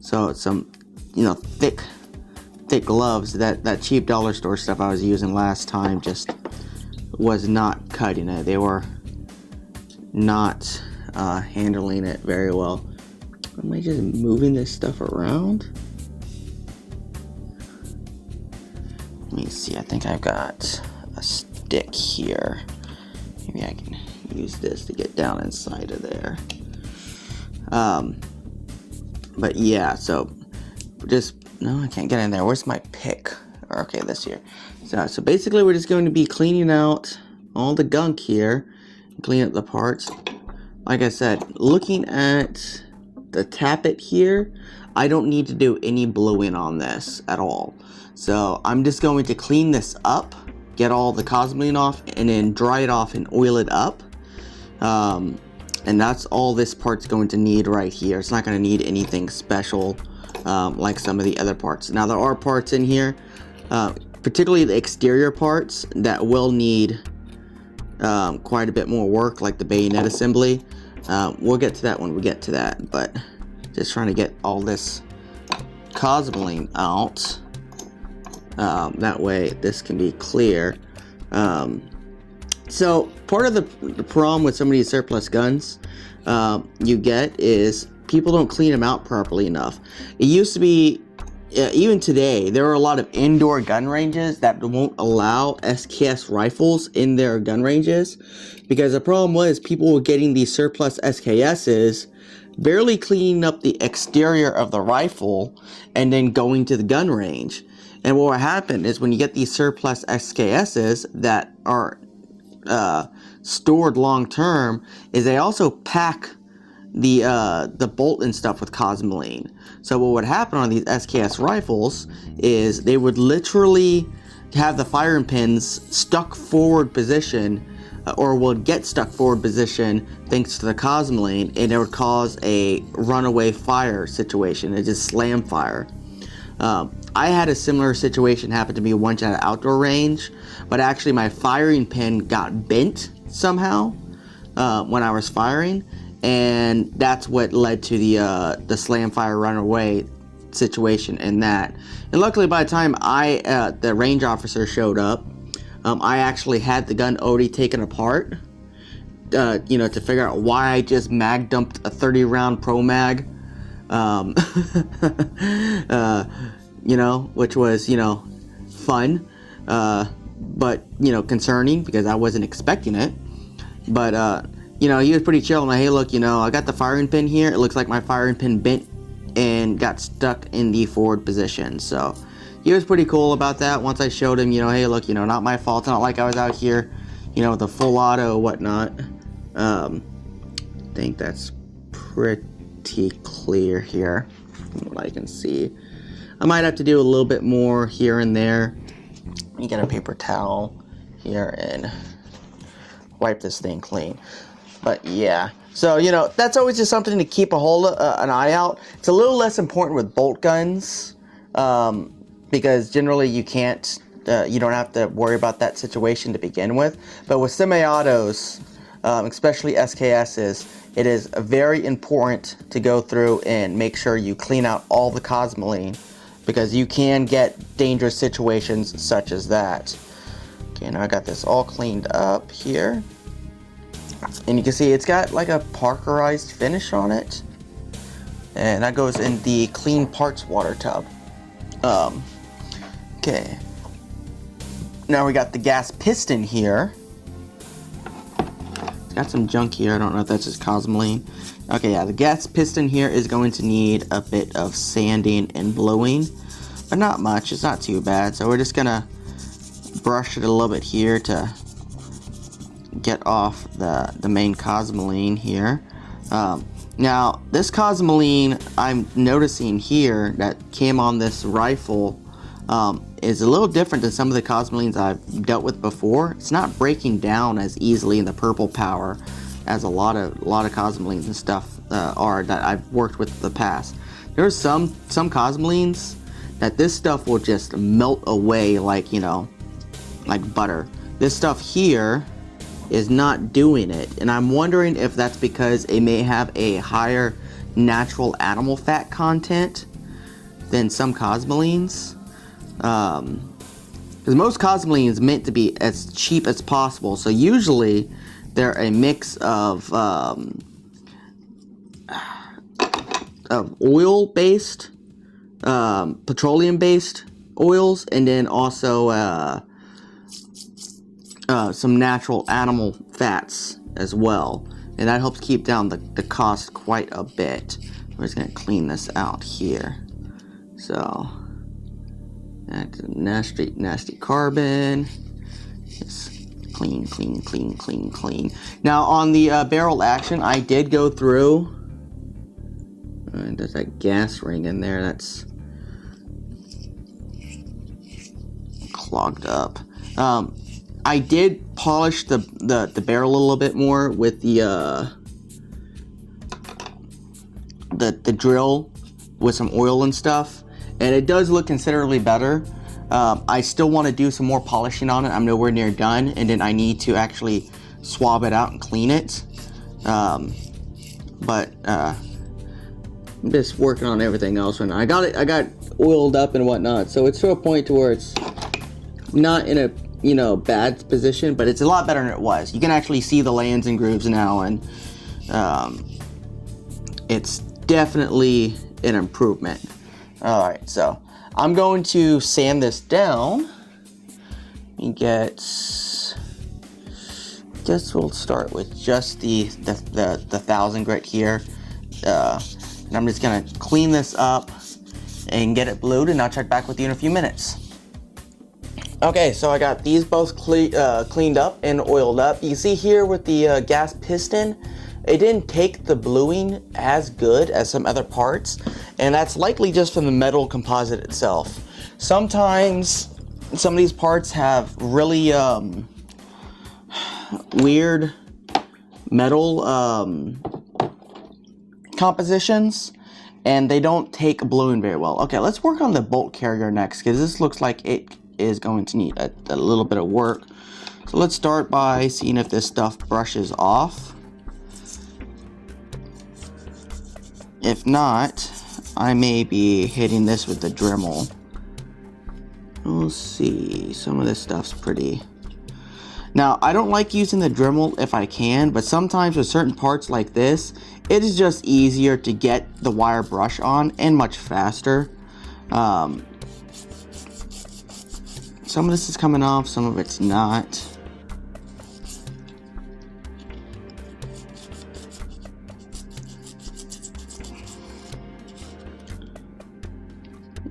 so it's some, you know, thick gloves. That cheap dollar store stuff I was using last time just was not cutting it. They were not handling it very well. Am I just moving this stuff around? Let me see, I think I've got a stick here. Maybe I can use this to get down inside of there. But yeah, so just, no, I can't get in there. Where's my pick? Okay, this here. So basically we're just going to be cleaning out all the gunk here, clean up the parts. Like I said, looking at the tappet here, I don't need to do any bluing on this at all. So I'm just going to clean this up, get all the cosmoline off, and then dry it off and oil it up. And that's all this part's going to need right here. It's not going to need anything special like some of the other parts. Now there are parts in here, particularly the exterior parts, that will need quite a bit more work, like the bayonet assembly. We'll get to that when we get to that, but just trying to get all this cosmoline out. That way this can be clear. So part of the problem with some of these surplus guns you get is people don't clean them out properly enough. It used to be, even today, there are a lot of indoor gun ranges that won't allow SKS rifles in their gun ranges, because the problem was people were getting these surplus SKSs, barely cleaning up the exterior of the rifle, and then going to the gun range. And what happened is when you get these surplus SKSs that are stored long term, is they also pack the bolt and stuff with cosmoline. So what would happen on these SKS rifles is they would literally have the firing pins stuck forward position, or would get stuck forward position thanks to the cosmoline, and it would cause a runaway fire situation. It just slam fire. I had a similar situation happen to me once at an outdoor range, but actually my firing pin got bent somehow when I was firing, and that's what led to the slam fire runaway situation in that. And luckily by the time the range officer showed up, I actually had the gun already taken apart, you know, to figure out why I just mag dumped a 30-round pro mag. You know, which was, you know, fun, but, you know, concerning because I wasn't expecting it. But, you know, he was pretty chill. I'm like, hey, look, you know, I got the firing pin here. It looks like my firing pin bent and got stuck in the forward position. So he was pretty cool about that. Once I showed him, hey, look, not my fault. It's not like I was out here, with a full auto or whatnot. I think that's pretty clear here from what I can see. I might have to do a little bit more here and there. You get a paper towel here and wipe this thing clean. But yeah, so that's always just something to keep an eye out. It's a little less important with bolt guns, because generally you can't, you don't have to worry about that situation to begin with. But with semi-autos, especially SKSs, it is very important to go through and make sure you clean out all the cosmoline, because you can get dangerous situations such as that. Okay, now I got this all cleaned up here. And you can see it's got like a parkerized finish on it. And that goes in the clean parts water tub. Okay. Now we got the gas piston here. It's got some junk here. I don't know if that's just cosmoline. Okay, yeah, the gas piston here is going to need a bit of sanding and bluing, but not much. It's not too bad. So we're just gonna brush it a little bit here to get off the main cosmoline here. Now this cosmoline I'm noticing here that came on this rifle is a little different than some of the cosmolines I've dealt with before. It's not breaking down as easily in the purple power as a lot of cosmolines and stuff are that I've worked with in the past. There's some cosmolines that this stuff will just melt away like like butter. This stuff here is not doing it, and I'm wondering if that's because it may have a higher natural animal fat content than some cosmolines, because most cosmolines meant to be as cheap as possible, so usually they're a mix of oil based, petroleum based oils, and then also some natural animal fats as well, and that helps keep down the cost quite a bit. We're just gonna clean this out here. So that's nasty carbon. Just clean. Now on the barrel action, I did go through. There's that gas ring in there that's clogged up. I did polish the barrel a little bit more with the drill with some oil and stuff, and it does look considerably better. I still want to do some more polishing on it. I'm nowhere near done, and then I need to actually swab it out and clean it. But I'm just working on everything else right now. I got oiled up and whatnot, so it's to a point to where it's not in a bad position, but it's a lot better than it was. You can actually see the lands and grooves now, and it's definitely an improvement. Alright, so I'm going to sand this down. You guess we'll start with just the 1000 grit here, and I'm just gonna clean this up and get it blued, and I'll check back with you in a few minutes. Okay, so I got these both cleaned up and oiled up. You see here with the gas piston, it didn't take the bluing as good as some other parts, and that's likely just from the metal composite itself. Sometimes some of these parts have really weird metal compositions, and they don't take bluing very well. Okay, let's work on the bolt carrier next, because this looks like it is going to need a little bit of work. So let's start by seeing if this stuff brushes off. If not, I may be hitting this with the Dremel. We'll see. Some of this stuff's pretty. Now, I don't like using the Dremel if I can, but sometimes with certain parts like this, it is just easier to get the wire brush on and much faster. Some of this is coming off, some of it's not.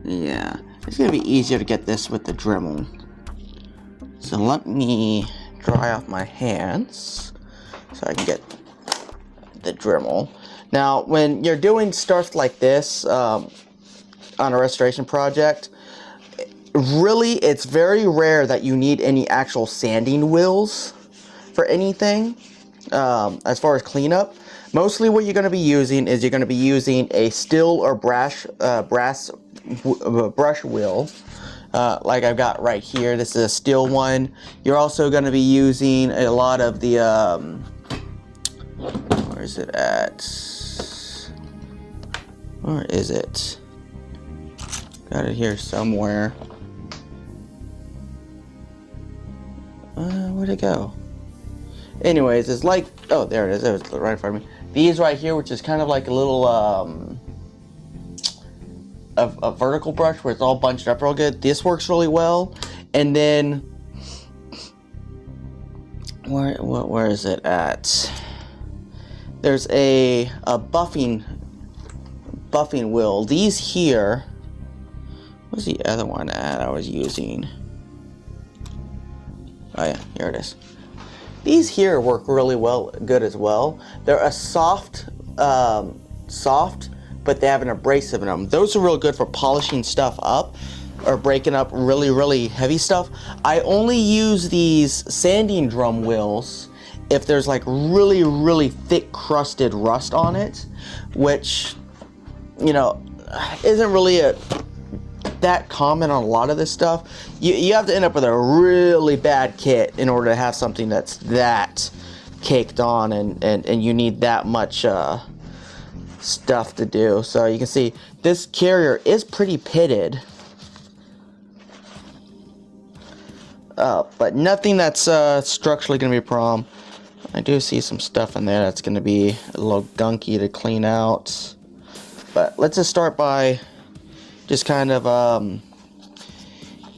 Yeah, it's gonna be easier to get this with the Dremel. So let me dry off my hands so I can get the Dremel. Now, when you're doing stuff like this on a restoration project, really, it's very rare that you need any actual sanding wheels for anything as far as cleanup. Mostly what you're going to be using is you're going to be using a steel or brass brush wheel, like I've got right here. This is a steel one. You're also going to be using a lot of the, where is it at? Where is it? Got it here somewhere. Where'd it go? Anyways, it's like, oh, there it is. It was right in front of me. These right here, which is kind of like a little, a vertical brush where it's all bunched up real good. This works really well. And then, where is it at? There's a buffing wheel. These here, what's the other one at I was using? Oh yeah, here it is. These here work really good as well. They're a soft, but they have an abrasive in them. Those are real good for polishing stuff up or breaking up really, really heavy stuff. I only use these sanding drum wheels if there's like really, really thick crusted rust on it, which, you know, isn't really that common on a lot of this stuff. You have to end up with a really bad kit in order to have something that's that caked on and you need that much stuff to do. So you can see this carrier is pretty pitted, but nothing that's structurally going to be a problem. I do see some stuff in there that's going to be a little gunky to clean out, but let's just start by just kind of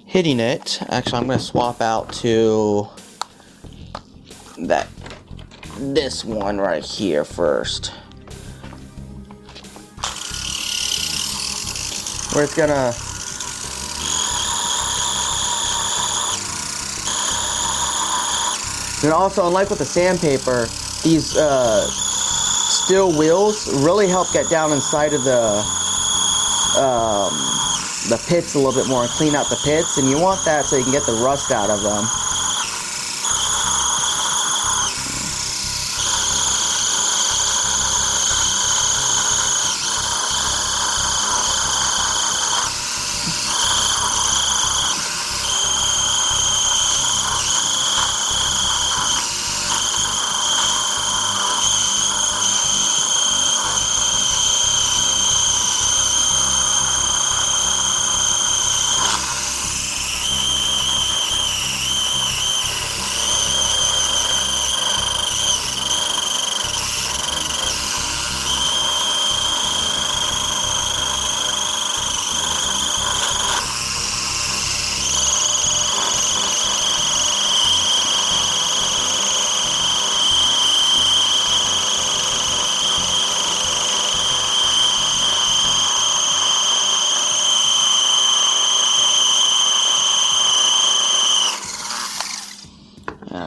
hitting it. Actually, I'm going to swap out to this one right here first, where it's gonna and also, unlike with the sandpaper, these steel wheels really help get down inside of the pits a little bit more and clean out the pits, and you want that so you can get the rust out of them.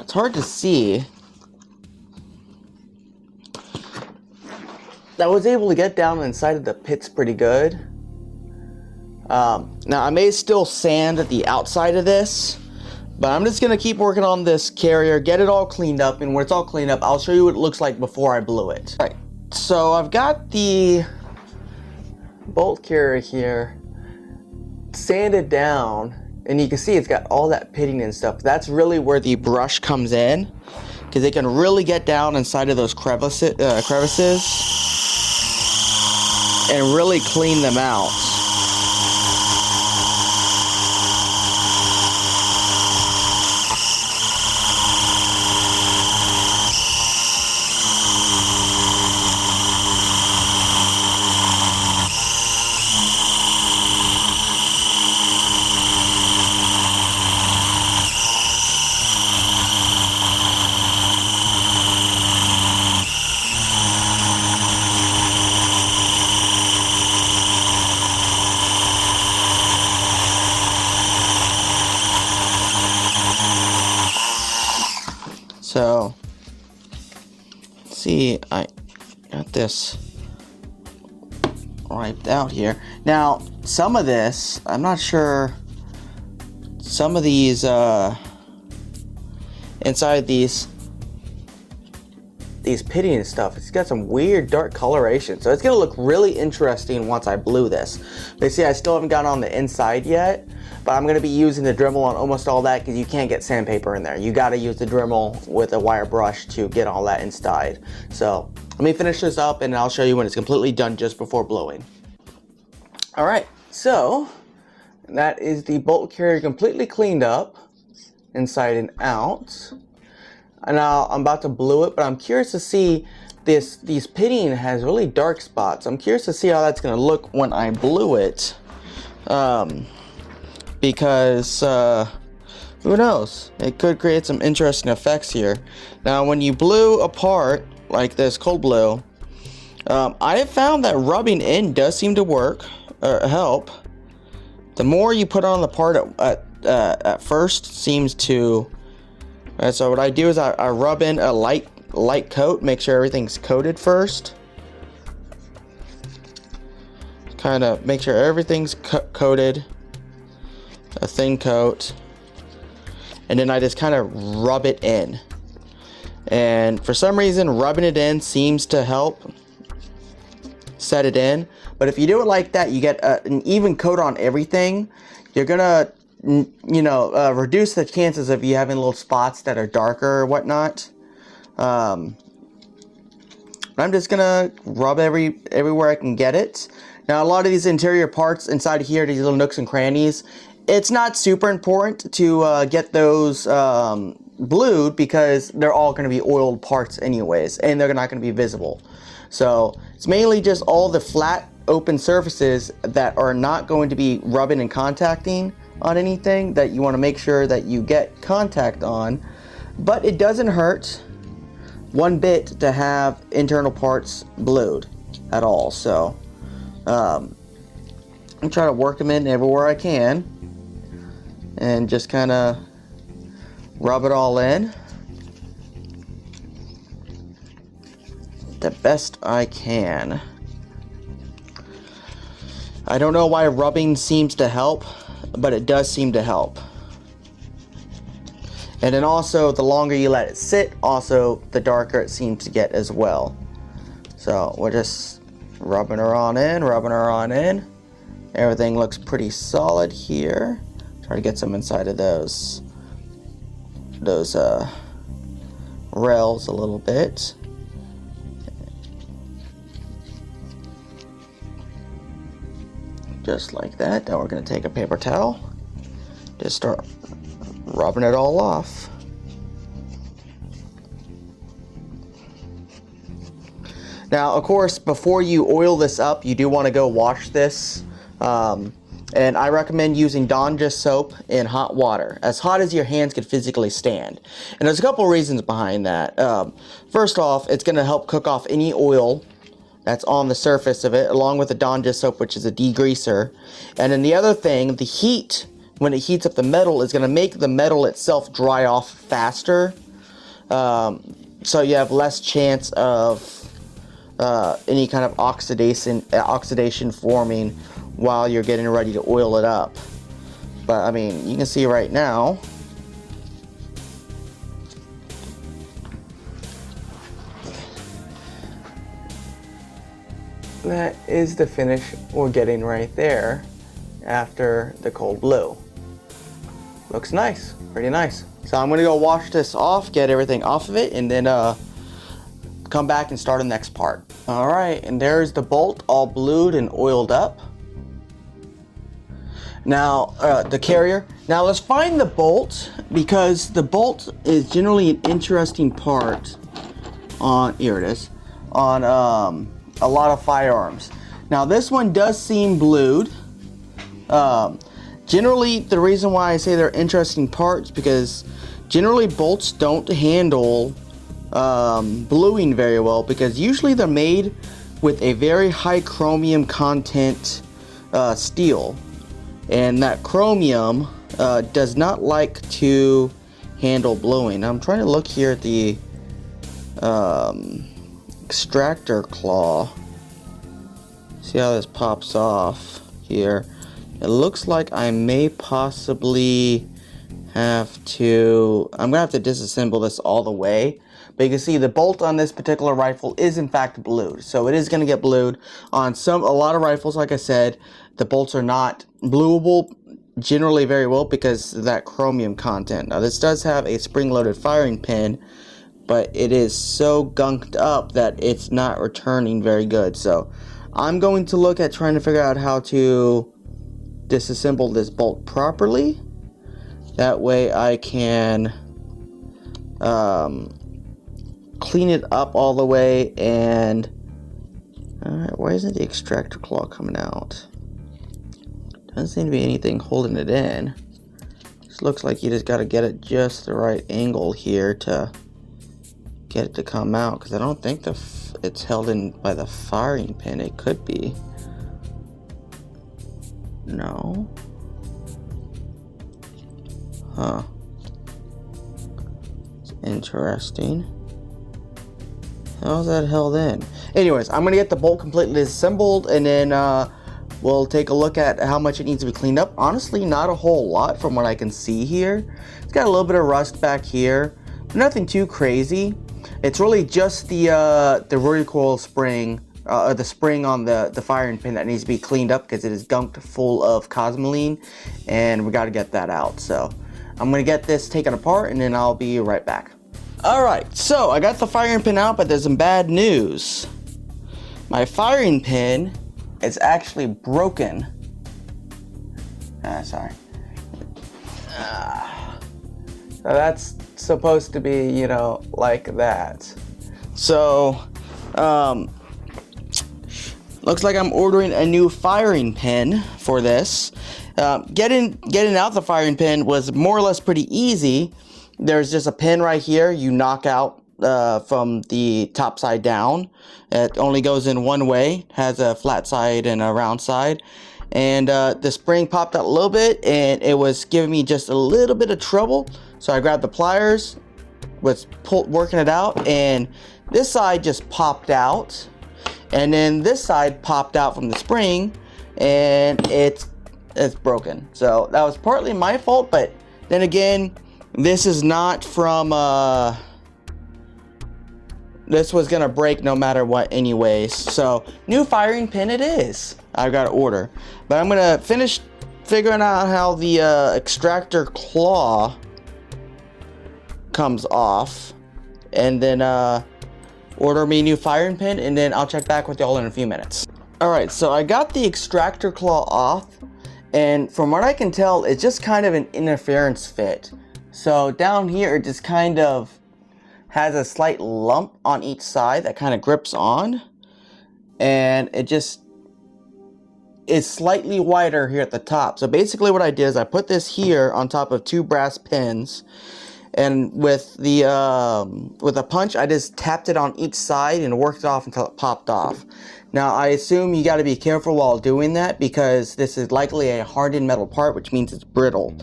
It's hard to see. I was able to get down inside of the pits pretty good. Now I may still sand the outside of this, but I'm just gonna keep working on this carrier, get it all cleaned up, and when it's all cleaned up, I'll show you what it looks like before I blew it. All right, so I've got the bolt carrier here sanded down, and you can see it's got all that pitting and stuff. That's really where the brush comes in, because it can really get down inside of those crevices and really clean them out. So, see, I got this wiped out here. Now, some of this, I'm not sure, some of these, inside these pitting and stuff, it's got some weird dark coloration. So it's gonna look really interesting once I blue this. But see, I still haven't got on the inside yet, but I'm gonna be using the Dremel on almost all that because you can't get sandpaper in there. You gotta use the Dremel with a wire brush to get all that inside. So let me finish this up and I'll show you when it's completely done just before blowing. All right, so that is the bolt carrier completely cleaned up inside and out. And now I'm about to blue it, but I'm curious to see these pitting has really dark spots. I'm curious to see how that's gonna look when I blue it. Because who knows? It could create some interesting effects here. Now, when you blue a part like this cold blue, I have found that rubbing in does seem to work or help. The more you put on the part at first seems to. So what I do is I rub in a light coat, make sure everything's coated first. Kind of make sure everything's coated, a thin coat, and then I just kind of rub it in. And for some reason, rubbing it in seems to help set it in. But if you do it like that, you get an even coat on everything. You're gonna, reduce the chances of you having little spots that are darker or whatnot. I'm just gonna rub everywhere I can get it. Now, a lot of these interior parts inside here, these little nooks and crannies, it's not super important to get those blued because they're all going to be oiled parts anyways, and they're not going to be visible. So it's mainly just all the flat open surfaces that are not going to be rubbing and contacting on anything that you want to make sure that you get contact on. But it doesn't hurt one bit to have internal parts blued at all. So I'm trying to work them in everywhere I can and just kind of rub it all in the best I can. I don't know why rubbing seems to help, but it does seem to help. And then also, the longer you let it sit, also the darker it seems to get as well. So we're just rubbing her on in. Everything looks pretty solid here. Try to get some inside of those rails a little bit. Just like that. Now we're going to take a paper towel, just start rubbing it all off. Now, of course, before you oil this up, you do want to go wash this. And I recommend using Dawn Just soap in hot water, as hot as your hands could physically stand. And there's a couple reasons behind that. First off, it's going to help cook off any oil that's on the surface of it, along with the Dawn Just soap, which is a degreaser. And then the other thing, the heat, when it heats up the metal, is going to make the metal itself dry off faster. So you have less chance of any kind of oxidation forming while you're getting ready to oil it up. But I mean, you can see right now, that is the finish we're getting right there after the cold blue. Looks nice, pretty nice. So I'm gonna go wash this off, get everything off of it, and then come back and start the next part. All right, and there's the bolt all blued and oiled up. Now, the carrier. Now let's find the bolt, because the bolt is generally an interesting part on, here it is, on a lot of firearms. Now this one does seem blued. Generally, the reason why I say they're interesting parts, because generally bolts don't handle bluing very well, because usually they're made with a very high chromium content steel. And that chromium does not like to handle blowing. I'm trying to look here at the extractor claw. See how this pops off here. It looks like I may possibly have to, I'm gonna have to disassemble this all the way. But you can see the bolt on this particular rifle is in fact blued. So it is gonna get blued. On a lot of rifles, like I said, the bolts are not bluable generally very well because of that chromium content. Now this does have a spring-loaded firing pin, but it is so gunked up that it's not returning very good. So I'm going to look at trying to figure out how to disassemble this bolt properly. That way I can clean it up all the way. And alright, why isn't the extractor claw coming out? Doesn't seem to be anything holding it in. Just looks like you just got to get it just the right angle here to get it to come out, because I don't think it's held in by the firing pin. It could be. No. Huh. It's interesting. How's that held in? Anyways, I'm gonna get the bolt completely disassembled, and then we'll take a look at how much it needs to be cleaned up. Honestly, not a whole lot from what I can see here. It's got a little bit of rust back here, but nothing too crazy. It's really just the recoil spring, the spring on the firing pin that needs to be cleaned up because it is gunked full of cosmoline, and we got to get that out. So I'm gonna get this taken apart, and then I'll be right back. All right, so I got the firing pin out, but there's some bad news. My firing pin is actually broken. Sorry. So that's supposed to be, you know, like that. So, looks like I'm ordering a new firing pin for this. Getting out the firing pin was more or less pretty easy. There's just a pin right here you knock out from the top side down. It only goes in one way, has a flat side and a round side. And the spring popped out a little bit, and it was giving me just a little bit of trouble. So I grabbed the pliers, was working it out, and this side just popped out. And then this side popped out from the spring, and it's broken. So that was partly my fault, but then again, this is not from this was gonna break no matter what anyways. So new firing pin it is. I've got to order, but I'm gonna finish figuring out how the extractor claw comes off, and then order me a new firing pin, and then I'll check back with y'all in a few minutes. Alright, so I got the extractor claw off, and from what I can tell, it's just kind of an interference fit. So down here, it just kind of has a slight lump on each side that kind of grips on, and it just is slightly wider here at the top. So basically what I did is I put this here on top of two brass pins, and with a punch I just tapped it on each side and worked it off until it popped off. Now I assume you got to be careful while doing that because this is likely a hardened metal part, which means it's brittle.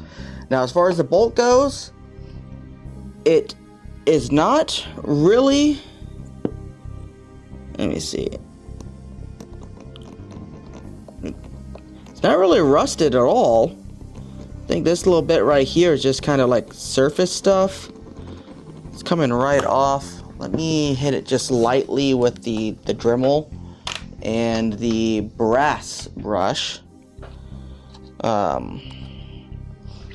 Now as far as the bolt goes, it is not really, let me see, it's not really rusted at all. I think this little bit right here is just kind of like surface stuff. It's coming right off. Let me hit it just lightly with the Dremel and the brass brush.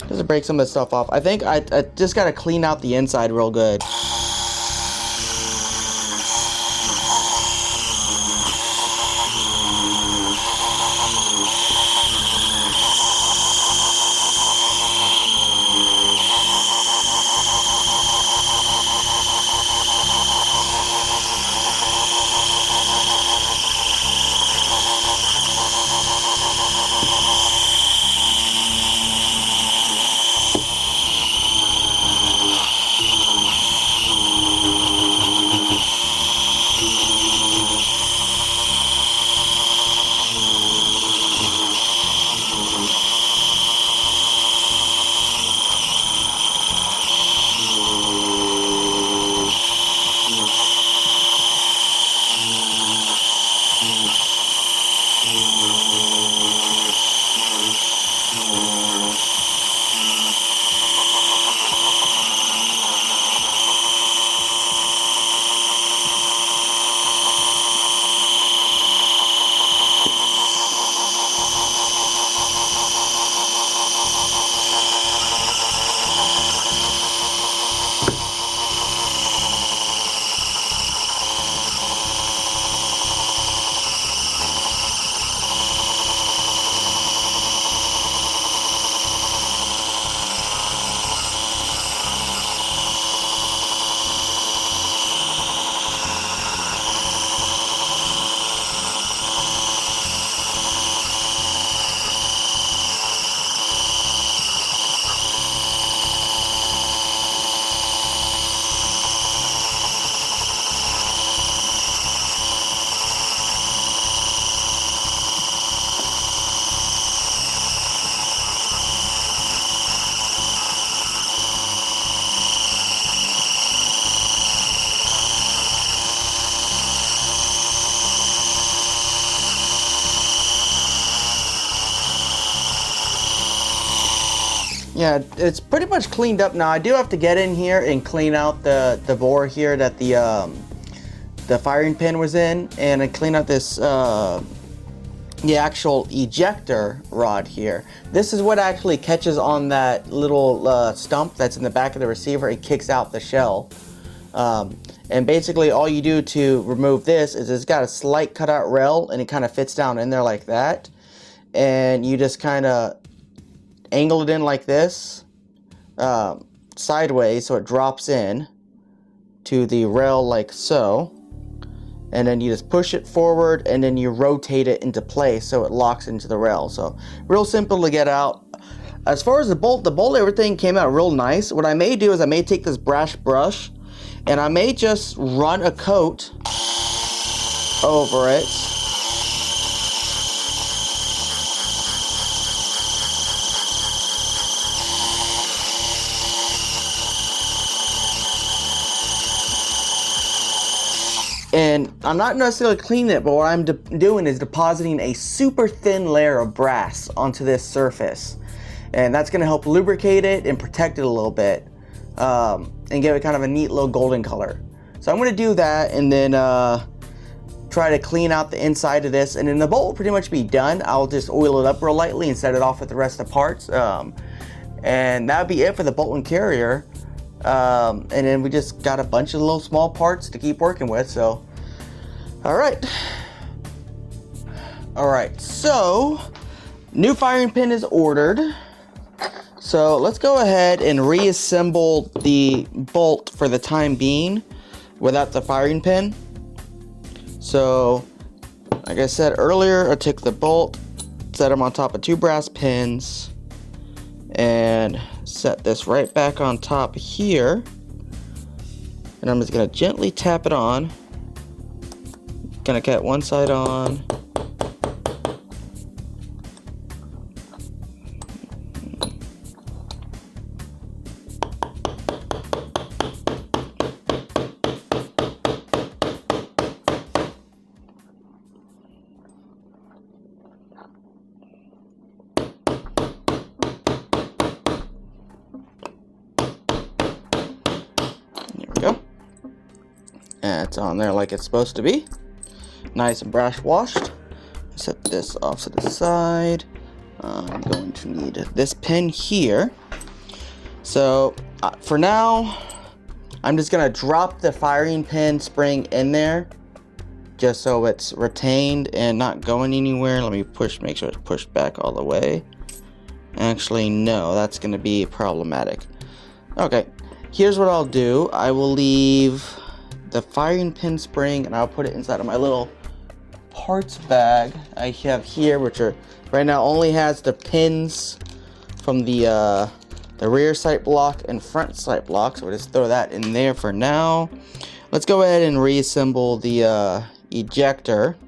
Just to break some of this stuff off. I think I just gotta clean out the inside real good. Yeah, it's pretty much cleaned up now. I do have to get in here and clean out the bore here that the firing pin was in, and I clean out this the actual ejector rod here. This is what actually catches on that little stump that's in the back of the receiver and kicks out the shell. And basically all you do to remove this is it's got a slight cutout rail and it kind of fits down in there like that. And you just kind of angle it in like this, sideways, so it drops in to the rail like so. And then you just push it forward and then you rotate it into place so it locks into the rail. So real simple to get out. As far as the bolt, everything came out real nice. What I may do is I may take this brass brush and I may just run a coat over it. And I'm not necessarily cleaning it, but what I'm doing is depositing a super thin layer of brass onto this surface. And that's gonna help lubricate it and protect it a little bit. And give it kind of a neat little golden color. So I'm gonna do that and then try to clean out the inside of this, and then the bolt will pretty much be done. I'll just oil it up real lightly and set it off with the rest of the parts. And that'll be it for the bolt and carrier. And then we just got a bunch of little small parts to keep working with, so. All right, so new firing pin is ordered. So let's go ahead and reassemble the bolt for the time being without the firing pin. So, like I said earlier, I took the bolt, set them on top of 2 brass pins, and set this right back on top here. And I'm just gonna gently tap it on. Gonna get one side on. It's on there like it's supposed to be. Nice and brass washed. Set this off to the side. I'm going to need this pin here. So for now, I'm just gonna drop the firing pin spring in there just so it's retained and not going anywhere. Let me make sure it's pushed back all the way. Actually, no, that's gonna be problematic. Okay, here's what I'll do. I will leave the firing pin spring and I'll put it inside of my little parts bag I have here, which are right now only has the pins from the rear sight block and front sight block, so we'll just throw that in there for now. Let's go ahead and reassemble the ejector.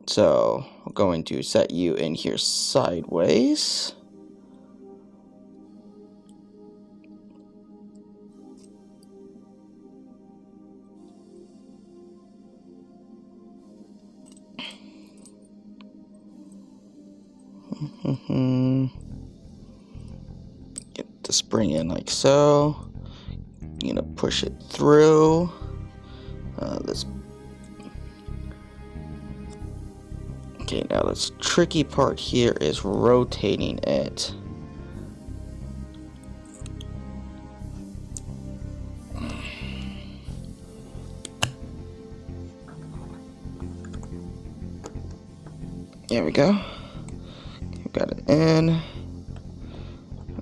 So I'm going to set you in here sideways. Get the spring in like so. You're gonna push it through. Okay, now this tricky part here is rotating it. There we go. Got it in.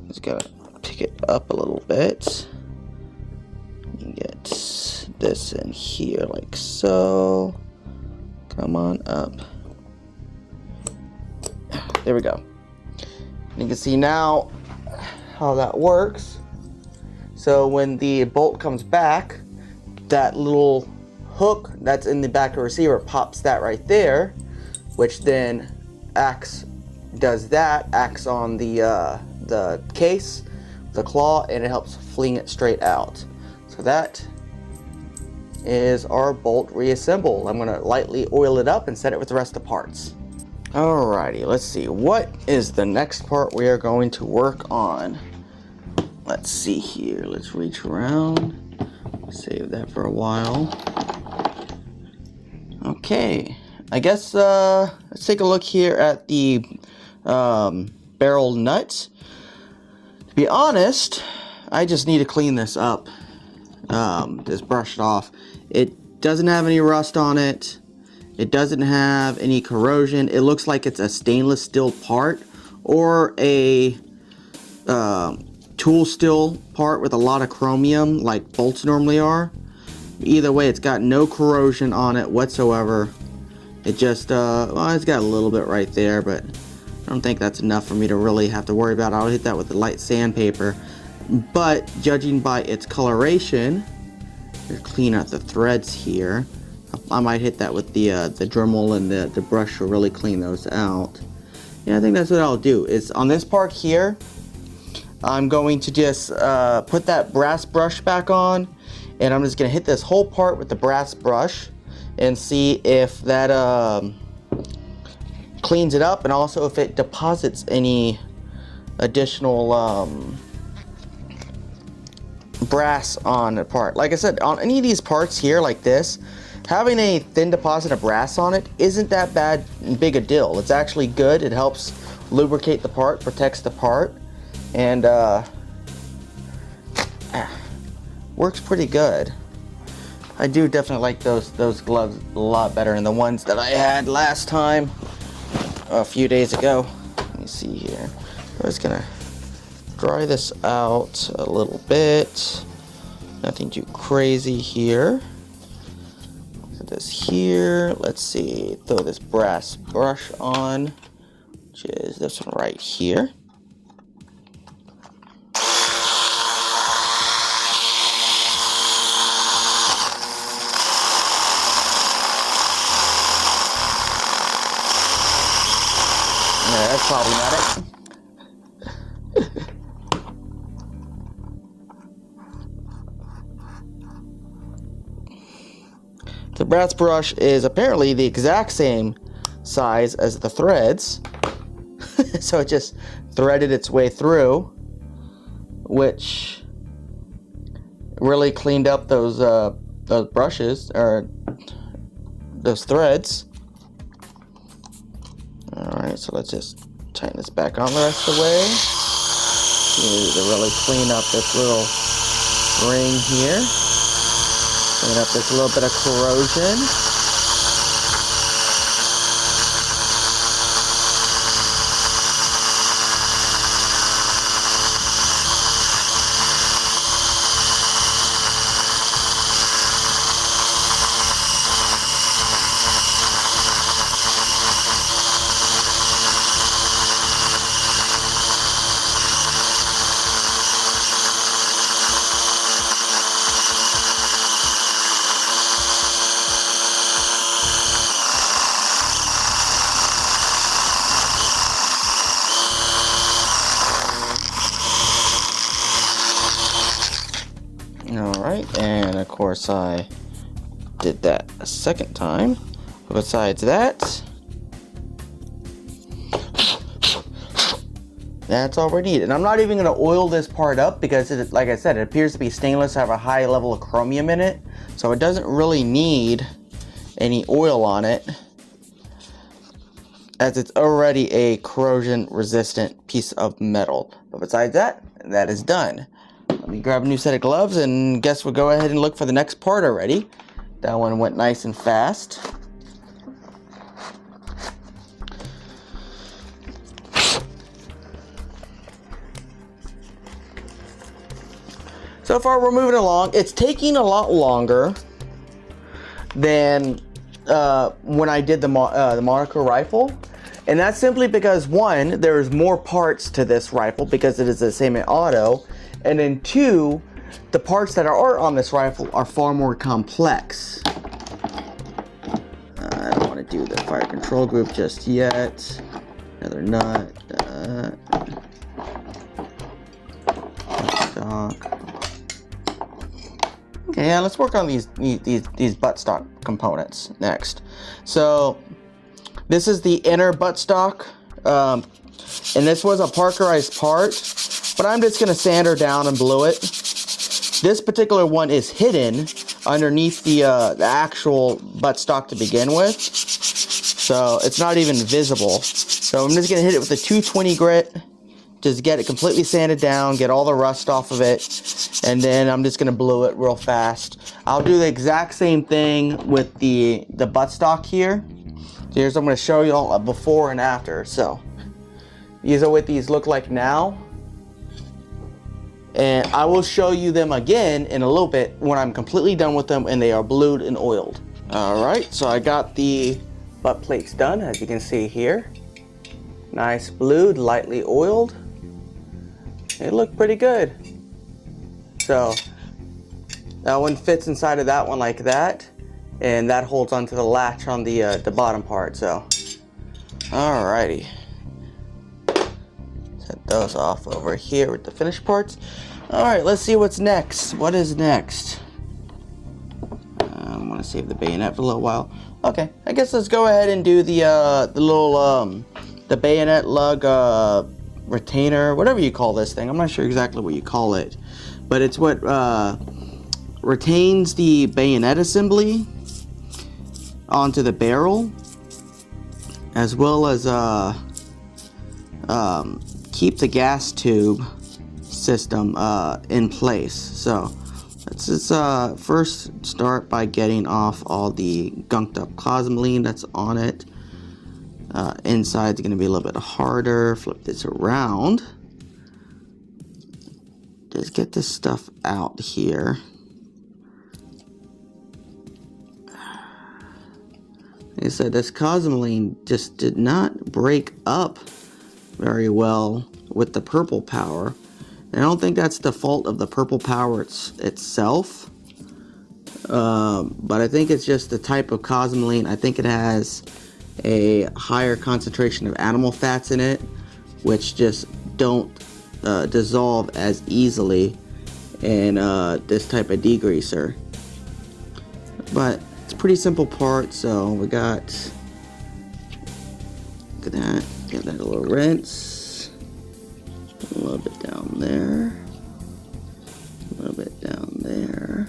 Just gotta pick it up a little bit. You get this in here like so. Come on up. There we go. You can see now how that works. So when the bolt comes back, that little hook that's in the back of the receiver pops that right there, which then acts on the case, the claw, and it helps fling it straight out. So that is our bolt reassembled. I'm gonna lightly oil it up and set it with the rest of the parts. Alrighty, let's see. What is the next part we are going to work on? Let's see here. Let's reach around. Save that for a while. Okay. I guess let's take a look here at the barrel nut. To be honest, I just need to clean this up. Just brush it off. It doesn't have any rust on it. It doesn't have any corrosion. It looks like it's a stainless steel part or a tool steel part with a lot of chromium like bolts normally are. Either way, it's got no corrosion on it whatsoever. It just, well, it's got a little bit right there, but I don't think that's enough for me to really have to worry about. I'll hit that with the light sandpaper. But judging by its coloration, to clean out the threads here, I might hit that with the Dremel and the brush to really clean those out. Yeah, I think that's what I'll do. Is on this part here, I'm going to just put that brass brush back on, and I'm just going to hit this whole part with the brass brush and see if that cleans it up, and also if it deposits any additional brass on the part. Like I said, on any of these parts here like this, having a thin deposit of brass on it isn't that big a deal. It's actually good. It helps lubricate the part, protects the part, and works pretty good. I do definitely like those gloves a lot better than the ones that I had last time a few days ago. Let me see here. I'm just gonna dry this out a little bit. Nothing too crazy here. Put this here. Let's see. Throw this brass brush on, which is this one right here. Yeah, that's probably not it. The brass brush is apparently the exact same size as the threads, so it just threaded its way through, which really cleaned up those brushes, or those threads. Alright, so let's just tighten this back on the rest of the way. Need to really clean up this little ring here. Clean up this little bit of corrosion. Alright, and of course I did that a second time. But besides that, that's all we need. And I'm not even going to oil this part up because, like I said, it appears to be stainless, have a high level of chromium in it. So it doesn't really need any oil on it, as it's already a corrosion resistant piece of metal. But besides that, that is done. Let me grab a new set of gloves, and guess we'll go ahead and look for the next part already. That one went nice and fast. So far we're moving along. It's taking a lot longer than when I did the Monaco rifle. And that's simply because, one, there's more parts to this rifle because it is the same auto. And then two, the parts that are on this rifle are far more complex. I don't want to do the fire control group just yet. Another nut. Stock. Okay, yeah, let's work on these buttstock components next. So This is the inner buttstock, and this was a Parkerized part, but I'm just gonna sand her down and blue it. This particular one is hidden underneath the actual buttstock to begin with, so it's not even visible. So I'm just gonna hit it with a 220 grit, just get it completely sanded down, get all the rust off of it, and then I'm just gonna blue it real fast. I'll do the exact same thing with the buttstock here. So here's, I'm gonna show you all a before and after. So these are what these look like now. And I will show you them again in a little bit when I'm completely done with them and they are blued and oiled. All right, so I got the butt plates done, as you can see here. Nice blued, lightly oiled. They look pretty good. So that one fits inside of that one like that, and that holds onto the latch on the bottom part. So, alrighty, set those off over here with the finished parts. All right, let's see what's next. What is next? I'm gonna save the bayonet for a little while. Okay, I guess let's go ahead and do the little the bayonet lug retainer, whatever you call this thing. I'm not sure exactly what you call it, but it's what retains the bayonet assembly onto the barrel, as well as keep the gas tube system in place. So let's just first start by getting off all the gunked up cosmoline that's on it. Inside's going to be a little bit harder. Flip this around. Just get this stuff out here. Like I said, this cosmoline just did not break up very well with the purple power. And I don't think that's the fault of the purple power itself. But I think it's just the type of cosmoline. I think it has a higher concentration of animal fats in it, which just don't dissolve as easily in this type of degreaser. But it's a pretty simple part. So we got, look at that, give that a little rinse, a little bit down there, a little bit down there.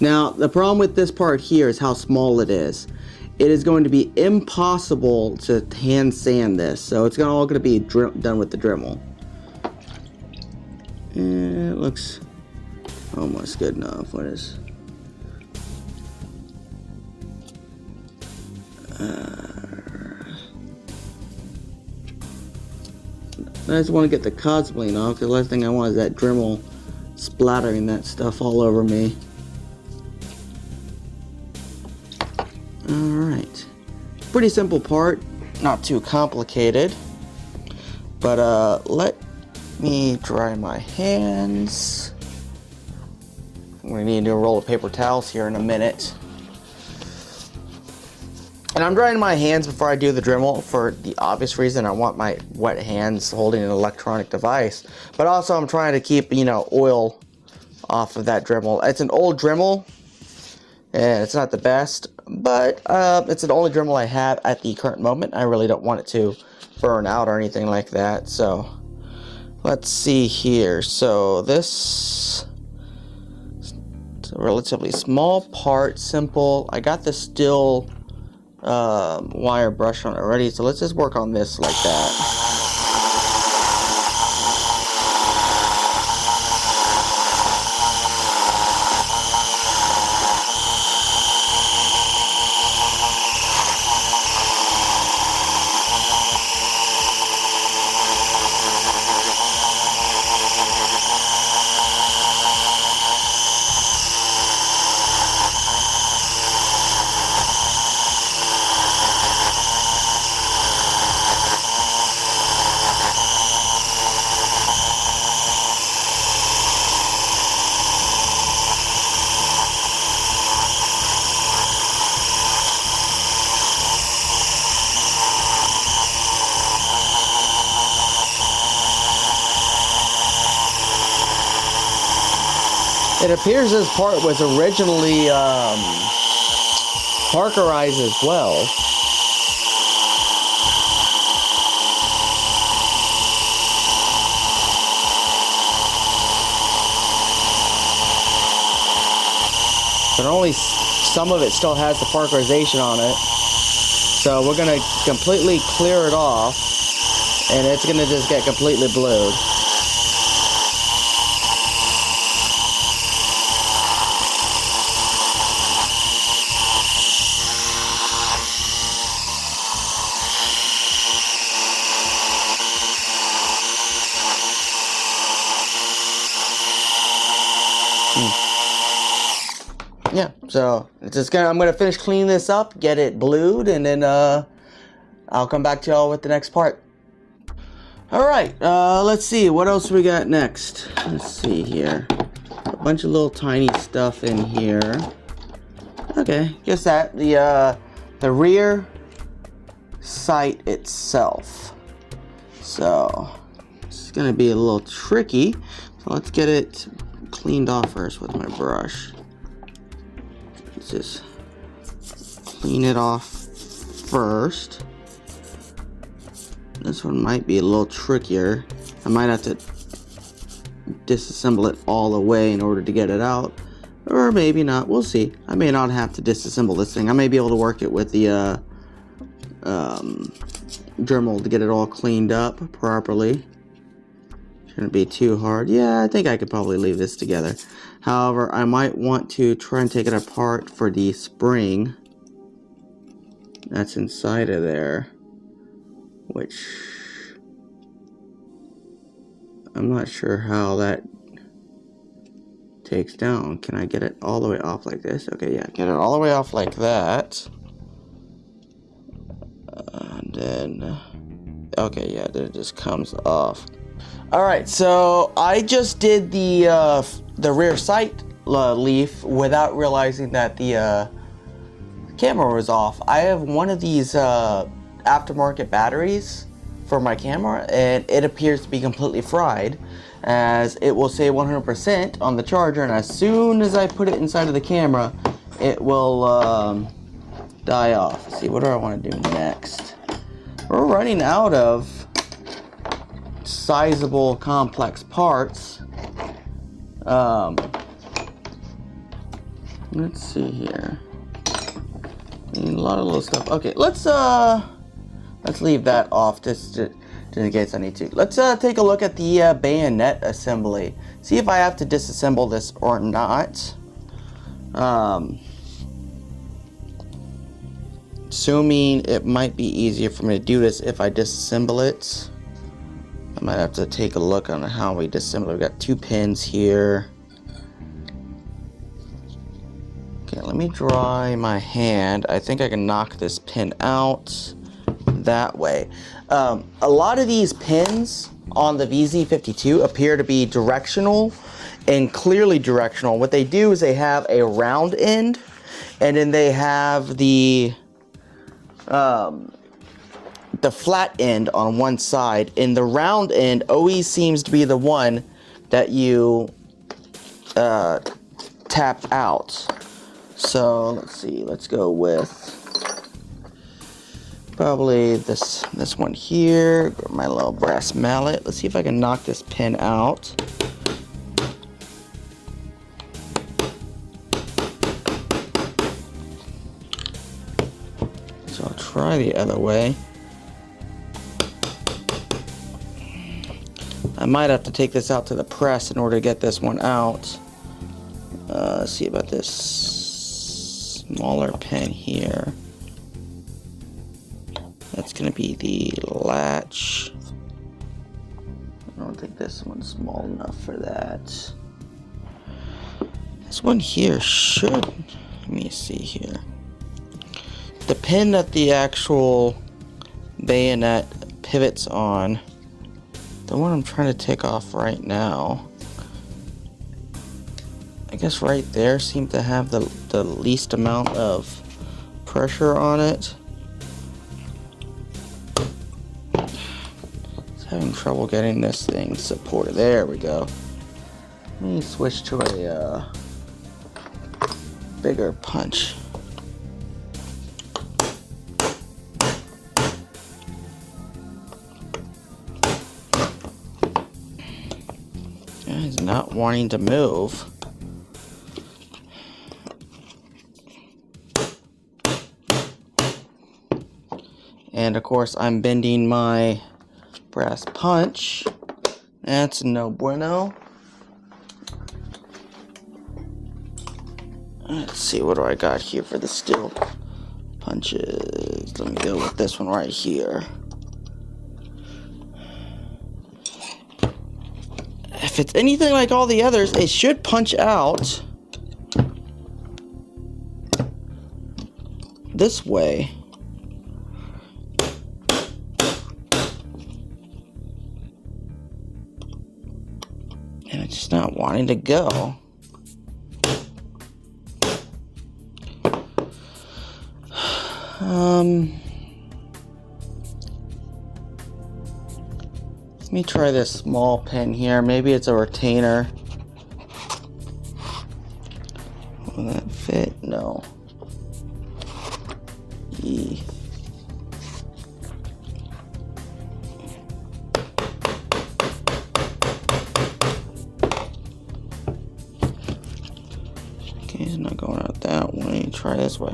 Now, the problem with this part here is how small it is. It is going to be impossible to hand sand this, so it's all going to be done with the Dremel. And it looks almost good enough. What is... I just want to get the cosmoline off, because the last thing I want is that Dremel splattering that stuff all over me. Alright, pretty simple part, not too complicated, but let me dry my hands. I'm going to need a roll of paper towels here in a minute. And I'm drying my hands before I do the Dremel for the obvious reason I want my wet hands holding an electronic device, but also I'm trying to keep, you know, oil off of that Dremel. It's an old Dremel, and it's not the best, but it's the only Dremel I have at the current moment. I really don't want it to burn out or anything like that. So let's see here. So this is a relatively small part, simple. I got the steel wire brush on it already, so let's just work on this like that. It appears this part was originally parkerize as well. But only some of it still has the parkerization on it. So we're gonna completely clear it off, and it's gonna just get completely blued. Yeah, so it's just I'm gonna finish cleaning this up, get it blued, and then I'll come back to y'all with the next part. Alright, let's see, what else we got next? Let's see here. A bunch of little tiny stuff in here. Okay, just that. The rear sight itself. So, it's gonna be a little tricky. So let's get it cleaned off first with my brush. Let's just clean it off first. This one might be a little trickier. I might have to disassemble it all the way in order to get it out. Or maybe not. We'll see. I may not have to disassemble this thing. I may be able to work it with the Dremel to get it all cleaned up properly. Shouldn't be too hard. Yeah, I think I could probably leave this together. However, I might want to try and take it apart for the spring that's inside of there, which I'm not sure how that takes down. Can I get it all the way off like this? Okay, yeah, get it all the way off like that. And then, okay, yeah, then it just comes off. Alright, so I just did the rear sight leaf without realizing that the camera was off. I have one of these aftermarket batteries for my camera, and it appears to be completely fried, as it will say 100% on the charger, and as soon as I put it inside of the camera, it will die off. Let's see, what do I want to do next? We're running out of sizable complex parts. Let's see here. A lot of little stuff. Okay, let's leave that off just in case I need to. Let's take a look at the bayonet assembly. See if I have to disassemble this or not. Assuming it might be easier for me to do this if I disassemble it. I might have to take a look on how we disassemble it. We've got 2 pins here. Okay, let me dry my hand. I think I can knock this pin out that way. A lot of these pins on the VZ-52 appear to be directional and clearly directional. What they do is they have a round end, and then they have the flat end on one side, and the round end always seems to be the one that you tap out. So let's see, let's go with probably this one here. Grab my little brass mallet. Let's see if I can knock this pin out. So I'll try the other way. I might have to take this out to the press in order to get this one out. Let's see about this smaller pin here. That's gonna be the latch. I don't think this one's small enough for that. This one here should, let me see here. The pin that the actual bayonet pivots on, the one I'm trying to take off right now, I guess right there seemed to have the least amount of pressure on it. It's having trouble getting this thing supported. There we go. Let me switch to a bigger punch. not wanting to move. And of course, I'm bending my brass punch. That's no bueno. Let's see, what do I got here for the steel punches? Let me go with this one right here. If it's anything like all the others, it should punch out this way. And it's just not wanting to go. Let me try this small pin here. Maybe it's a retainer. Will that fit? No. E. Okay, it's not going out that way. Try this way.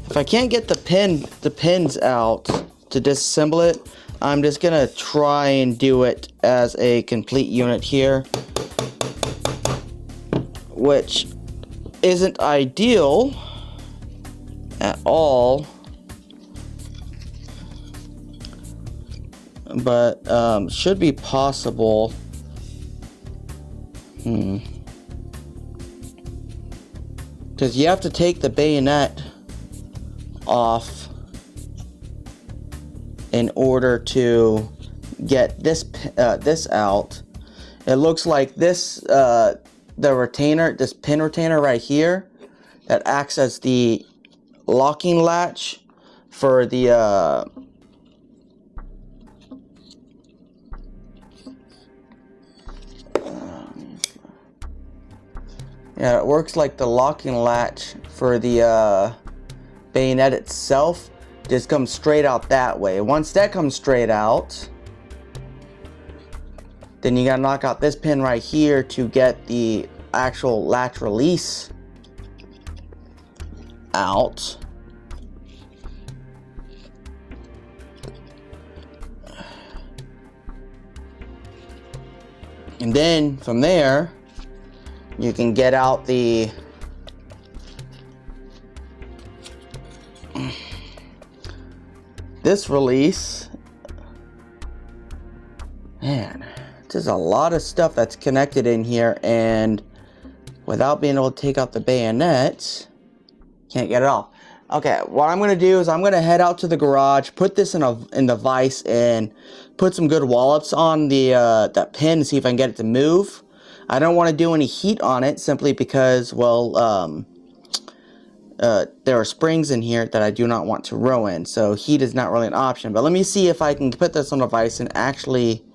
If I can't get the pins out to disassemble it, I'm just gonna try and do it as a complete unit here, which isn't ideal at all, but should be possible. Because you have to take the bayonet off in order to get this out. It looks like this the retainer, this pin retainer right here, that acts as the locking latch for the yeah, it works like the locking latch for the bayonet itself. Just comes straight out that way. Once that comes straight out, then you gotta knock out this pin right here to get the actual latch release out. And then from there, you can get out this release. Man, there's a lot of stuff that's connected in here, and without being able to take out the bayonet, can't get it off. Okay, what I'm gonna do is I'm gonna head out to the garage, put this in the vise, and put some good wallops on that pin and see if I can get it to move. I don't want to do any heat on it simply because, well, there are springs in here that I do not want to ruin, so heat is not really an option. But let me see if I can put this on the vise and actually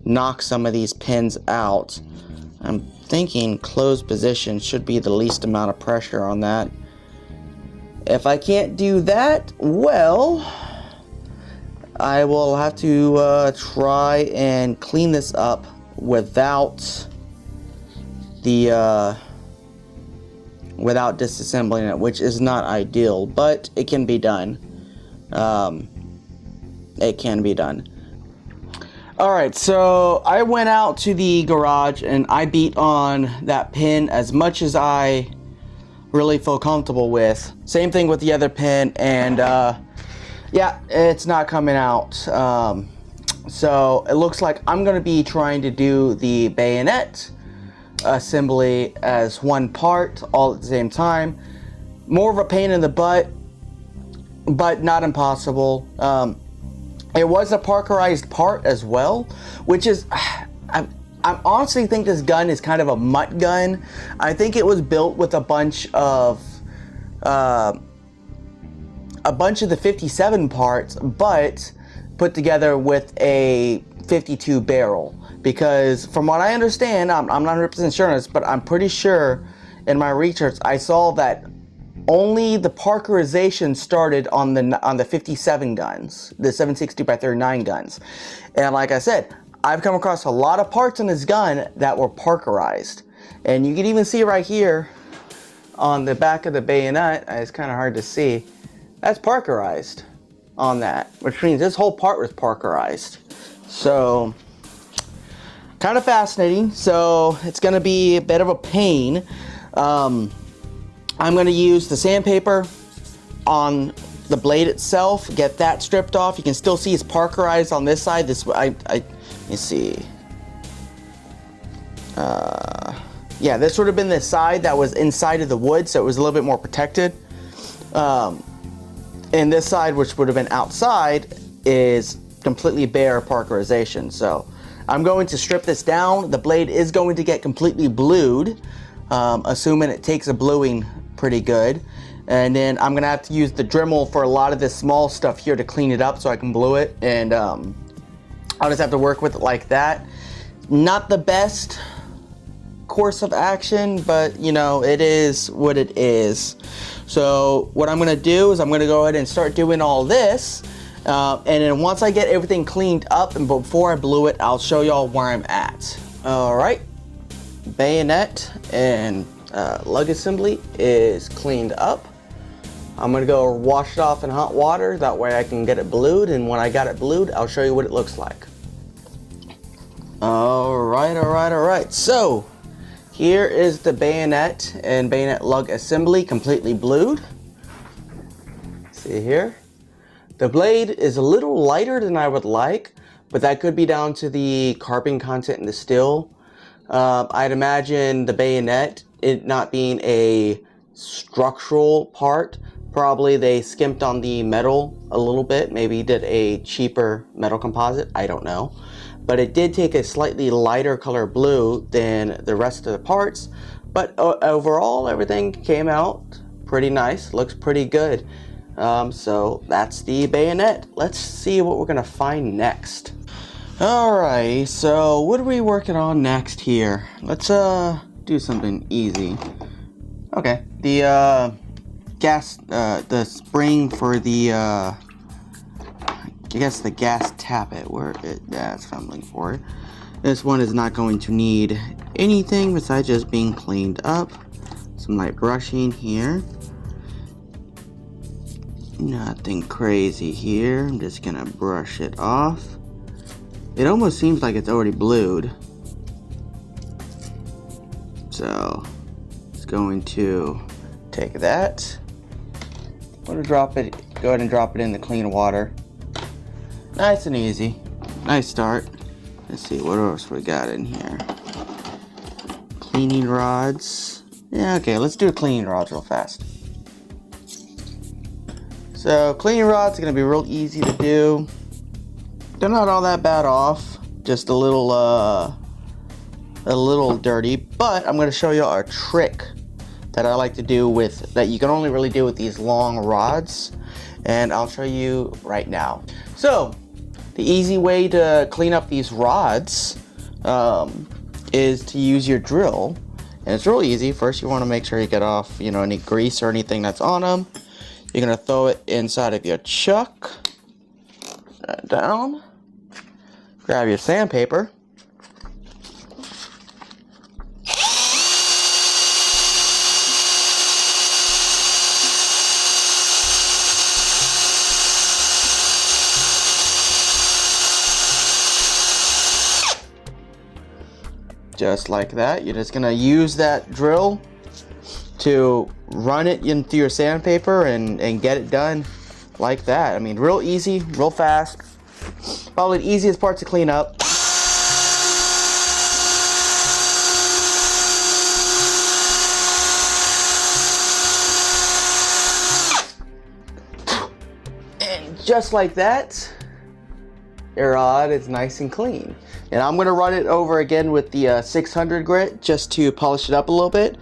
knock some of these pins out. I'm thinking closed position should be the least amount of pressure on that. If I can't do that, well, I will have to try and clean this up without without disassembling it, which is not ideal, but it can be done. It can be done. Alright, so I went out to the garage and I beat on that pin as much as I really feel comfortable with. Same thing with the other pin, and yeah, it's not coming out. So it looks like I'm going to be trying to do the bayonet assembly as one part all at the same time. More of a pain in the butt, but not impossible. It was a Parkerized part as well, which is I honestly think this gun is kind of a mutt gun. I think it was built with a bunch of the 57 parts, but put together with a 52 barrel. Because from what I understand, I'm not 100% sure on this, but I'm pretty sure in my research I saw that only the Parkerization started on the 57 guns, the 7.62 by 39 guns. And like I said, I've come across a lot of parts on this gun that were parkerized. And you can even see right here on the back of the bayonet, it's kind of hard to see, that's parkerized on that, which means this whole part was parkerized. So, kind of fascinating. So, it's going to be a bit of a pain. I'm going to use the sandpaper on the blade itself, get that stripped off. You can still see it's parkerized on this side. Let me see. Yeah, this would have been the side that was inside of the wood, so it was a little bit more protected. And this side, which would have been outside, is completely bare parkerization. So I'm going to strip this down. The blade is going to get completely blued, assuming it takes a bluing pretty good. And then I'm gonna have to use the Dremel for a lot of this small stuff here to clean it up so I can blue it. And I'll just have to work with it like that. Not the best course of action, but you know, it is what it is. So what I'm gonna do is I'm gonna go ahead and start doing all this, and then once I get everything cleaned up and before I blue it, I'll show y'all where I'm at. All right, bayonet and lug assembly is cleaned up. I'm gonna go wash it off in hot water, that way I can get it blued, and when I got it blued, I'll show you what it looks like. All right, so here is the bayonet and bayonet lug assembly completely blued. See here? The blade is a little lighter than I would like, but that could be down to the carbon content in the steel. I'd imagine the bayonet, it not being a structural part, probably they skimped on the metal a little bit, maybe did a cheaper metal composite, I don't know. But it did take a slightly lighter color blue than the rest of the parts. But overall, everything came out pretty nice, looks pretty good. So that's the bayonet. Let's see what we're gonna find next. Alright, so what are we working on next here? Let's do something easy. Okay, the gas, the spring for the I guess the gas tappet, that's what I'm looking for. This one is not going to need anything besides just being cleaned up. Some light brushing here. Nothing crazy here. I'm just gonna brush it off. It almost seems like it's already blued. So, it's going to take that. I'm gonna drop it, go ahead and drop it in the clean water. Nice and easy. Nice start. Let's see, what else we got in here? Cleaning rods. Yeah, okay, let's do cleaning rods real fast. So, cleaning rods are gonna be real easy to do. They're not all that bad off. Just a little dirty, but I'm gonna show you a trick that I like to do with, that you can only really do with these long rods, and I'll show you right now. So, the easy way to clean up these rods is to use your drill, and it's real easy. First, you want to make sure you get off, you know, any grease or anything that's on them. You're gonna throw it inside of your chuck, down. Grab your sandpaper. Just like that. You're just gonna use that drill to run it into your sandpaper and get it done like that. I mean, real easy, real fast. Probably the easiest part to clean up. And just like that, your rod is nice and clean. And I'm gonna run it over again with the 600 grit just to polish it up a little bit.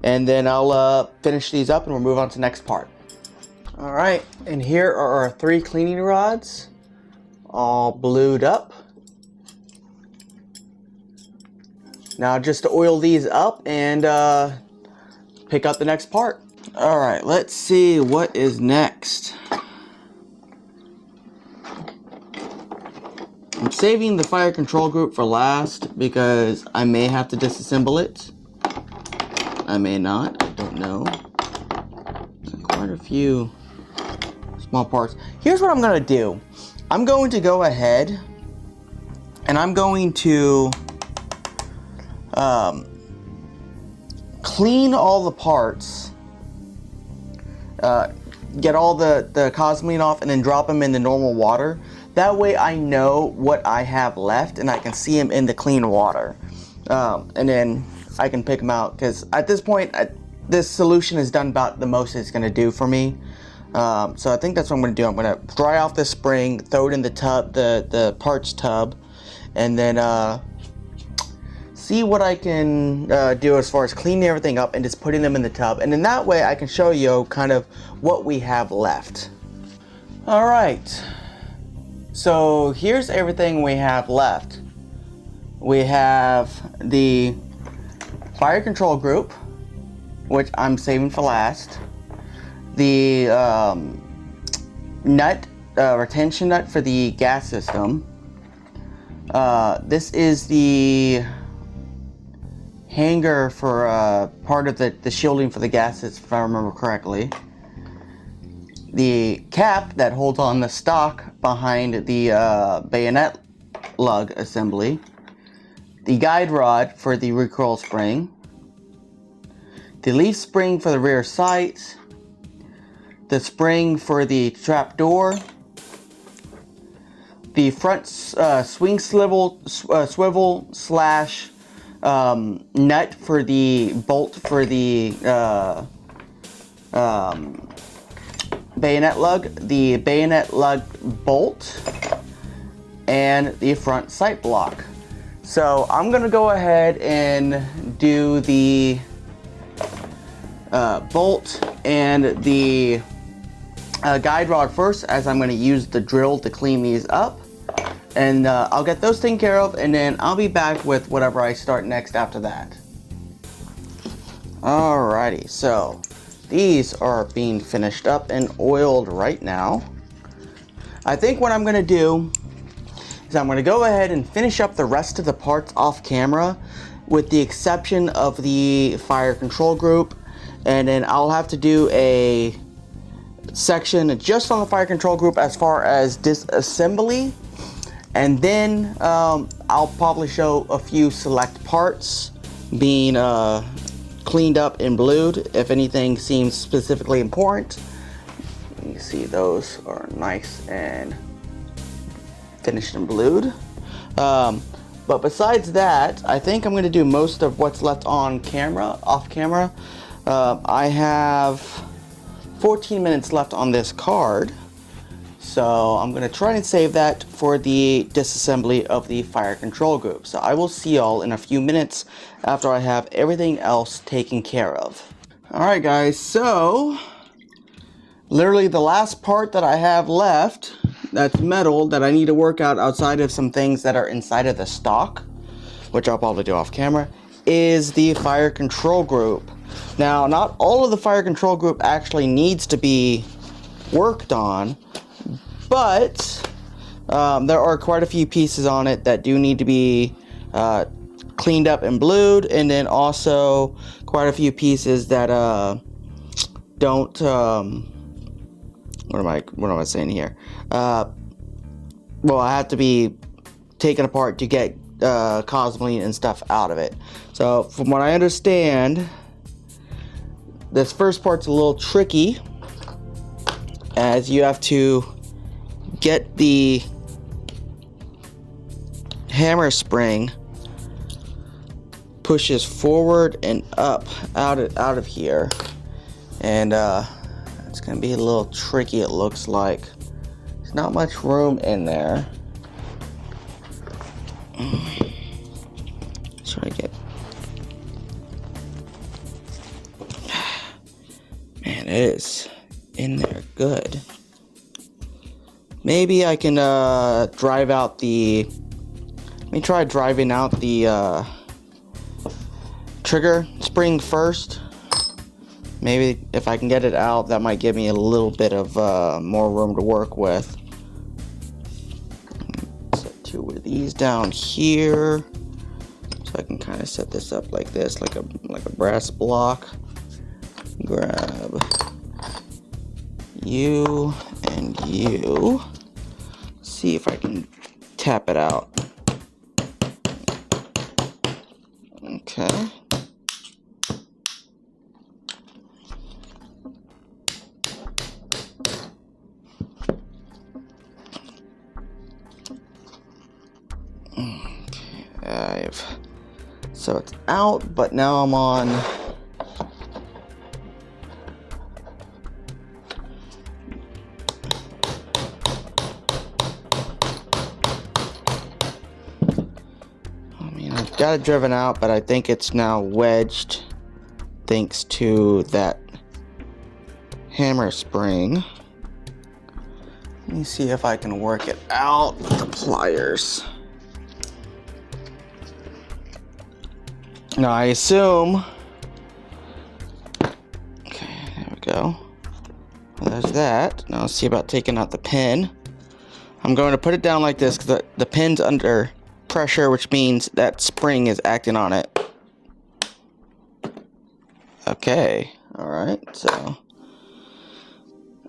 And then I'll finish these up and we'll move on to the next part. All right, and here are our 3 cleaning rods, all blued up. Now just to oil these up and pick up the next part. All right, let's see what is next. I'm saving the fire control group for last because I may have to disassemble it. I may not, I don't know. So quite a few small parts. Here's what I'm gonna do. I'm going to go ahead and I'm going to clean all the parts, get all the cosmeline off, and then drop them in the normal water. That way I know what I have left and I can see them in the clean water. And then I can pick them out, because at this point, this solution has done about the most it's going to do for me. So I think that's what I'm going to do. I'm going to dry off the spring, throw it in the tub, the parts tub, and then see what I can do as far as cleaning everything up and just putting them in the tub. And in that way I can show you kind of what we have left. Alright, so here's everything we have left. We have the fire control group, which I'm saving for last. The nut, retention nut for the gas system. This is the hanger for part of the shielding for the gases, if I remember correctly. The cap that holds on the stock behind the bayonet lug assembly. The guide rod for the recoil spring. The leaf spring for the rear sight. The spring for the trap door. The front swing swivel slash nut for the bolt for the bayonet lug, the bayonet lug bolt, and the front sight block. So I'm gonna go ahead and do the bolt and the guide rod first, as I'm gonna use the drill to clean these up. And I'll get those taken care of, and then I'll be back with whatever I start next after that. Alrighty, so these are being finished up and oiled right now. I think what I'm gonna do is I'm gonna go ahead and finish up the rest of the parts off camera, with the exception of the fire control group, and then I'll have to do a section just on the fire control group as far as disassembly. And then I'll probably show a few select parts being cleaned up and blued if anything seems specifically important. You see those are nice and finished and blued. But besides that, I think I'm going to do most of what's left on camera, off camera. I have 14 minutes left on this card. So I'm going to try and save that for the disassembly of the fire control group. So I will see y'all in a few minutes after I have everything else taken care of. Alright guys, so literally the last part that I have left that's metal that I need to work out outside of some things that are inside of the stock, which I'll probably do off camera, is the fire control group. Now, not all of the fire control group actually needs to be worked on, but there are quite a few pieces on it that do need to be cleaned up and blued, and then also quite a few pieces that don't what am I saying here? Well, I have to be taken apart to get cosmeline and stuff out of it. So from what I understand, this first part's a little tricky, as you have to get the hammer spring pushes forward and up out of here, and it's gonna be a little tricky. It looks like there's not much room in there. Let's try to get, man, it is in there good. Maybe I can drive out the, let me try driving out the trigger spring first. Maybe if I can get it out, that might give me a little bit of more room to work with. Set two of these down here. So I can kind of set this up like this, like a brass block. Grab you and you. See if I can tap it out. Okay. So it's out, but now I'm on I've got it driven out, but I think it's now wedged thanks to that hammer spring. Let me see if I can work it out with the pliers. Now I assume, okay, there we go. Well, there's that. Now let's see about taking out the pin. I'm going to put it down like this because the pin's under pressure, which means that spring is acting on it. Okay, alright, so.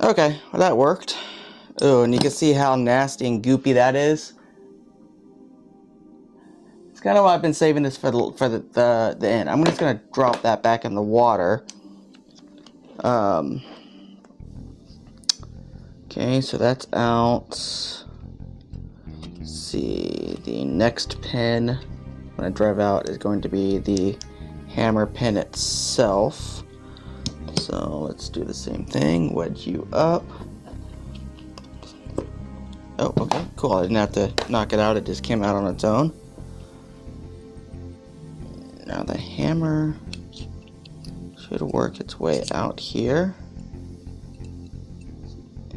Okay, well that worked. Oh, and you can see how nasty and goopy that is. It's kind of why I've been saving this for the end. I'm just going to drop that back in the water. Okay, so that's out. Let's see, the next pin when I drive out is going to be the hammer pin itself. So let's do the same thing, wedge you up. Oh, okay, cool. I didn't have to knock it out, it just came out on its own. Now the hammer should work its way out here.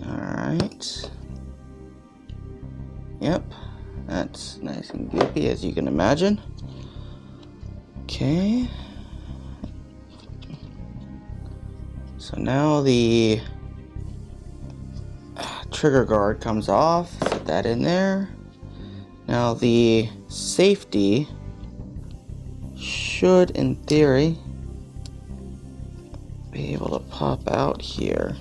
Alright. Yep, that's nice and goopy as you can imagine. Okay. So now the trigger guard comes off, set that in there. Now the safety should, in theory, be able to pop out here.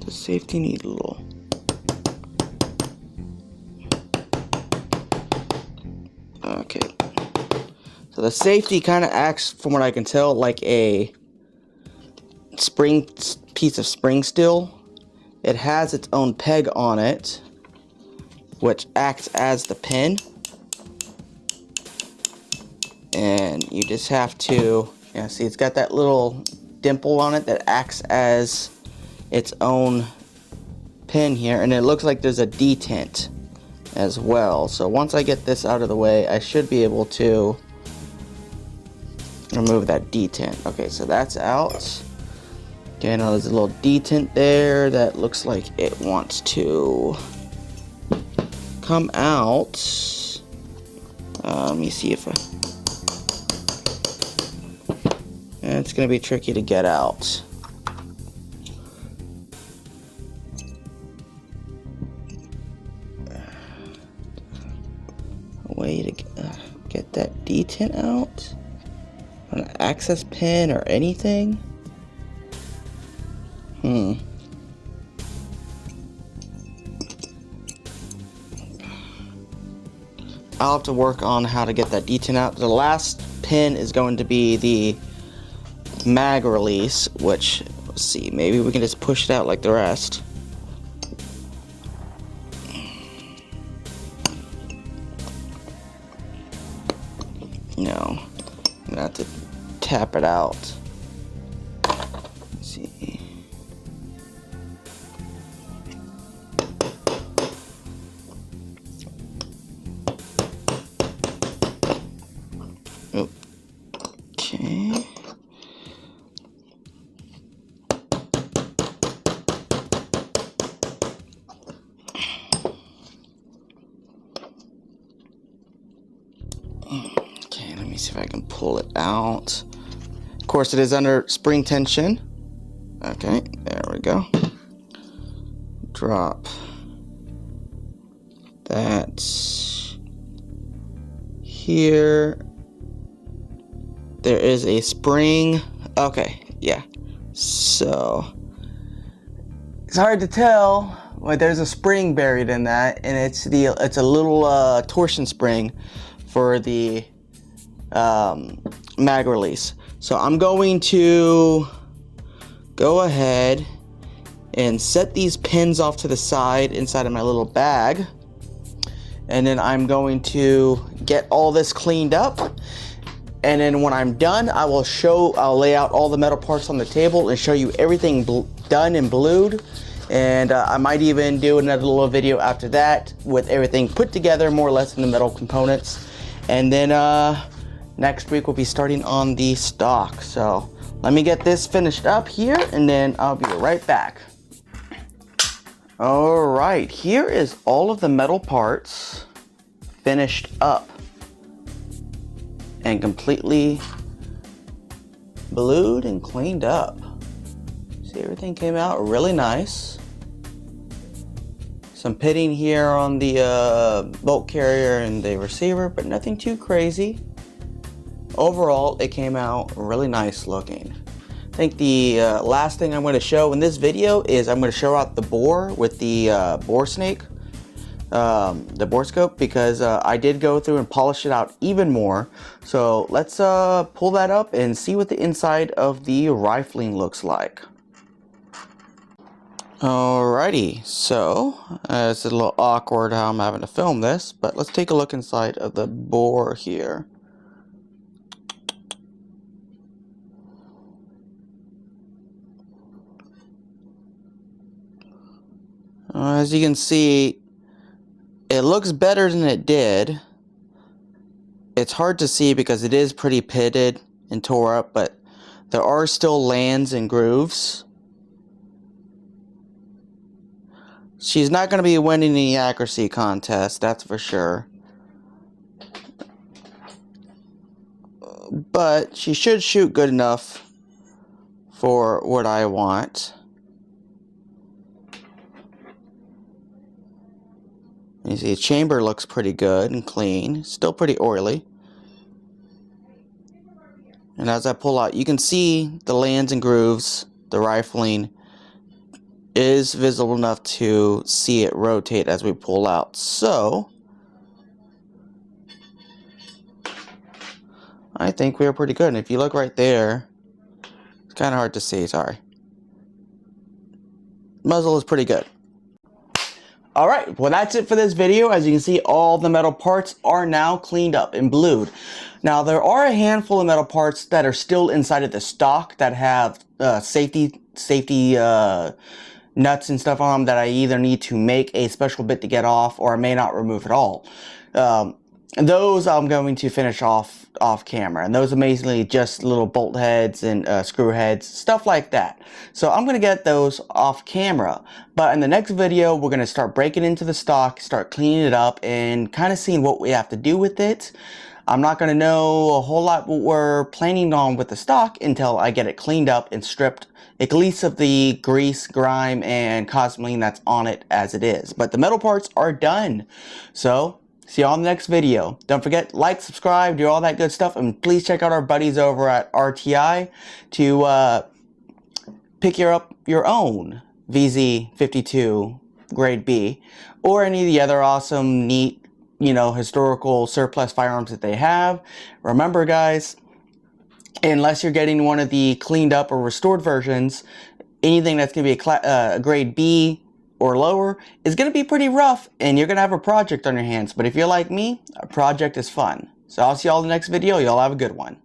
The safety needle. Okay. So the safety kind of acts, from what I can tell, like a piece of spring steel. It has its own peg on it, which acts as the pin. And you just have to, yeah, see, it's got that little dimple on it that acts as its own pin here, and it looks like there's a detent as well. So once I get this out of the way, I should be able to remove that detent. Okay, so that's out. Okay, now there's a little detent there that looks like it wants to come out. Let me see if it's gonna be tricky to get out. A way to get that detent out? An access pin or anything? I'll have to work on how to get that detent out. The last pin is going to be the mag release, which, let's see, maybe we can just push it out like the rest. No, I'm gonna have to tap it out. Let's see. Okay. see if I can pull it out. Of course, it is under spring tension. Okay, there we go. Drop that here. There is a spring. Okay, yeah. So it's hard to tell, but there's a spring buried in that, and it's a little torsion spring for the mag release. So I'm going to go ahead and set these pins off to the side inside of my little bag, and then I'm going to get all this cleaned up, and then when I'm done, I'll lay out all the metal parts on the table and show you everything done and blued. And I might even do another little video after that with everything put together more or less in the metal components. And then next week we'll be starting on the stock. So let me get this finished up here, and then I'll be right back. All right, here is all of the metal parts finished up and completely blued and cleaned up. See, everything came out really nice. Some pitting here on the bolt carrier and the receiver, but nothing too crazy. Overall, it came out really nice looking. I think the last thing I'm going to show in this video is I'm going to show out the bore with the bore snake, the bore scope, because I did go through and polish it out even more. So let's pull that up and see what the inside of the rifling looks like. Alrighty, so it's a little awkward how I'm having to film this, but let's take a look inside of the bore here. As you can see, it looks better than it did. It's hard to see because it is pretty pitted and tore up, but there are still lands and grooves. She's not going to be winning the accuracy contest, that's for sure. But she should shoot good enough for what I want. You see, the chamber looks pretty good and clean. Still pretty oily. And as I pull out, you can see the lands and grooves. The rifling is visible enough to see it rotate as we pull out. So I think we are pretty good. And if you look right there, it's kind of hard to see, sorry. Muzzle is pretty good. Alright, well that's it for this video. As you can see, all the metal parts are now cleaned up and blued. Now there are a handful of metal parts that are still inside of the stock that have safety nuts and stuff on them that I either need to make a special bit to get off, or I may not remove at all. Those I'm going to finish off camera, and those are basically just little bolt heads and screw heads, stuff like that. So I'm going to get those off camera, but in the next video we're going to start breaking into the stock, start cleaning it up, and kind of seeing what we have to do with it. I'm not going to know a whole lot what we're planning on with the stock until I get it cleaned up and stripped, at least of the grease, grime, and cosmeline that's on it as it is. But the metal parts are done. So see you all in the next video. Don't forget, like, subscribe, do all that good stuff, and please check out our buddies over at RTI to pick up your own VZ-52 grade B, or any of the other awesome, neat, historical surplus firearms that they have. Remember, guys, unless you're getting one of the cleaned up or restored versions, anything that's going to be a grade B or lower is going to be pretty rough, and you're going to have a project on your hands. But if you're like me, a project is fun. So I'll see y'all in the next video. Y'all have a good one.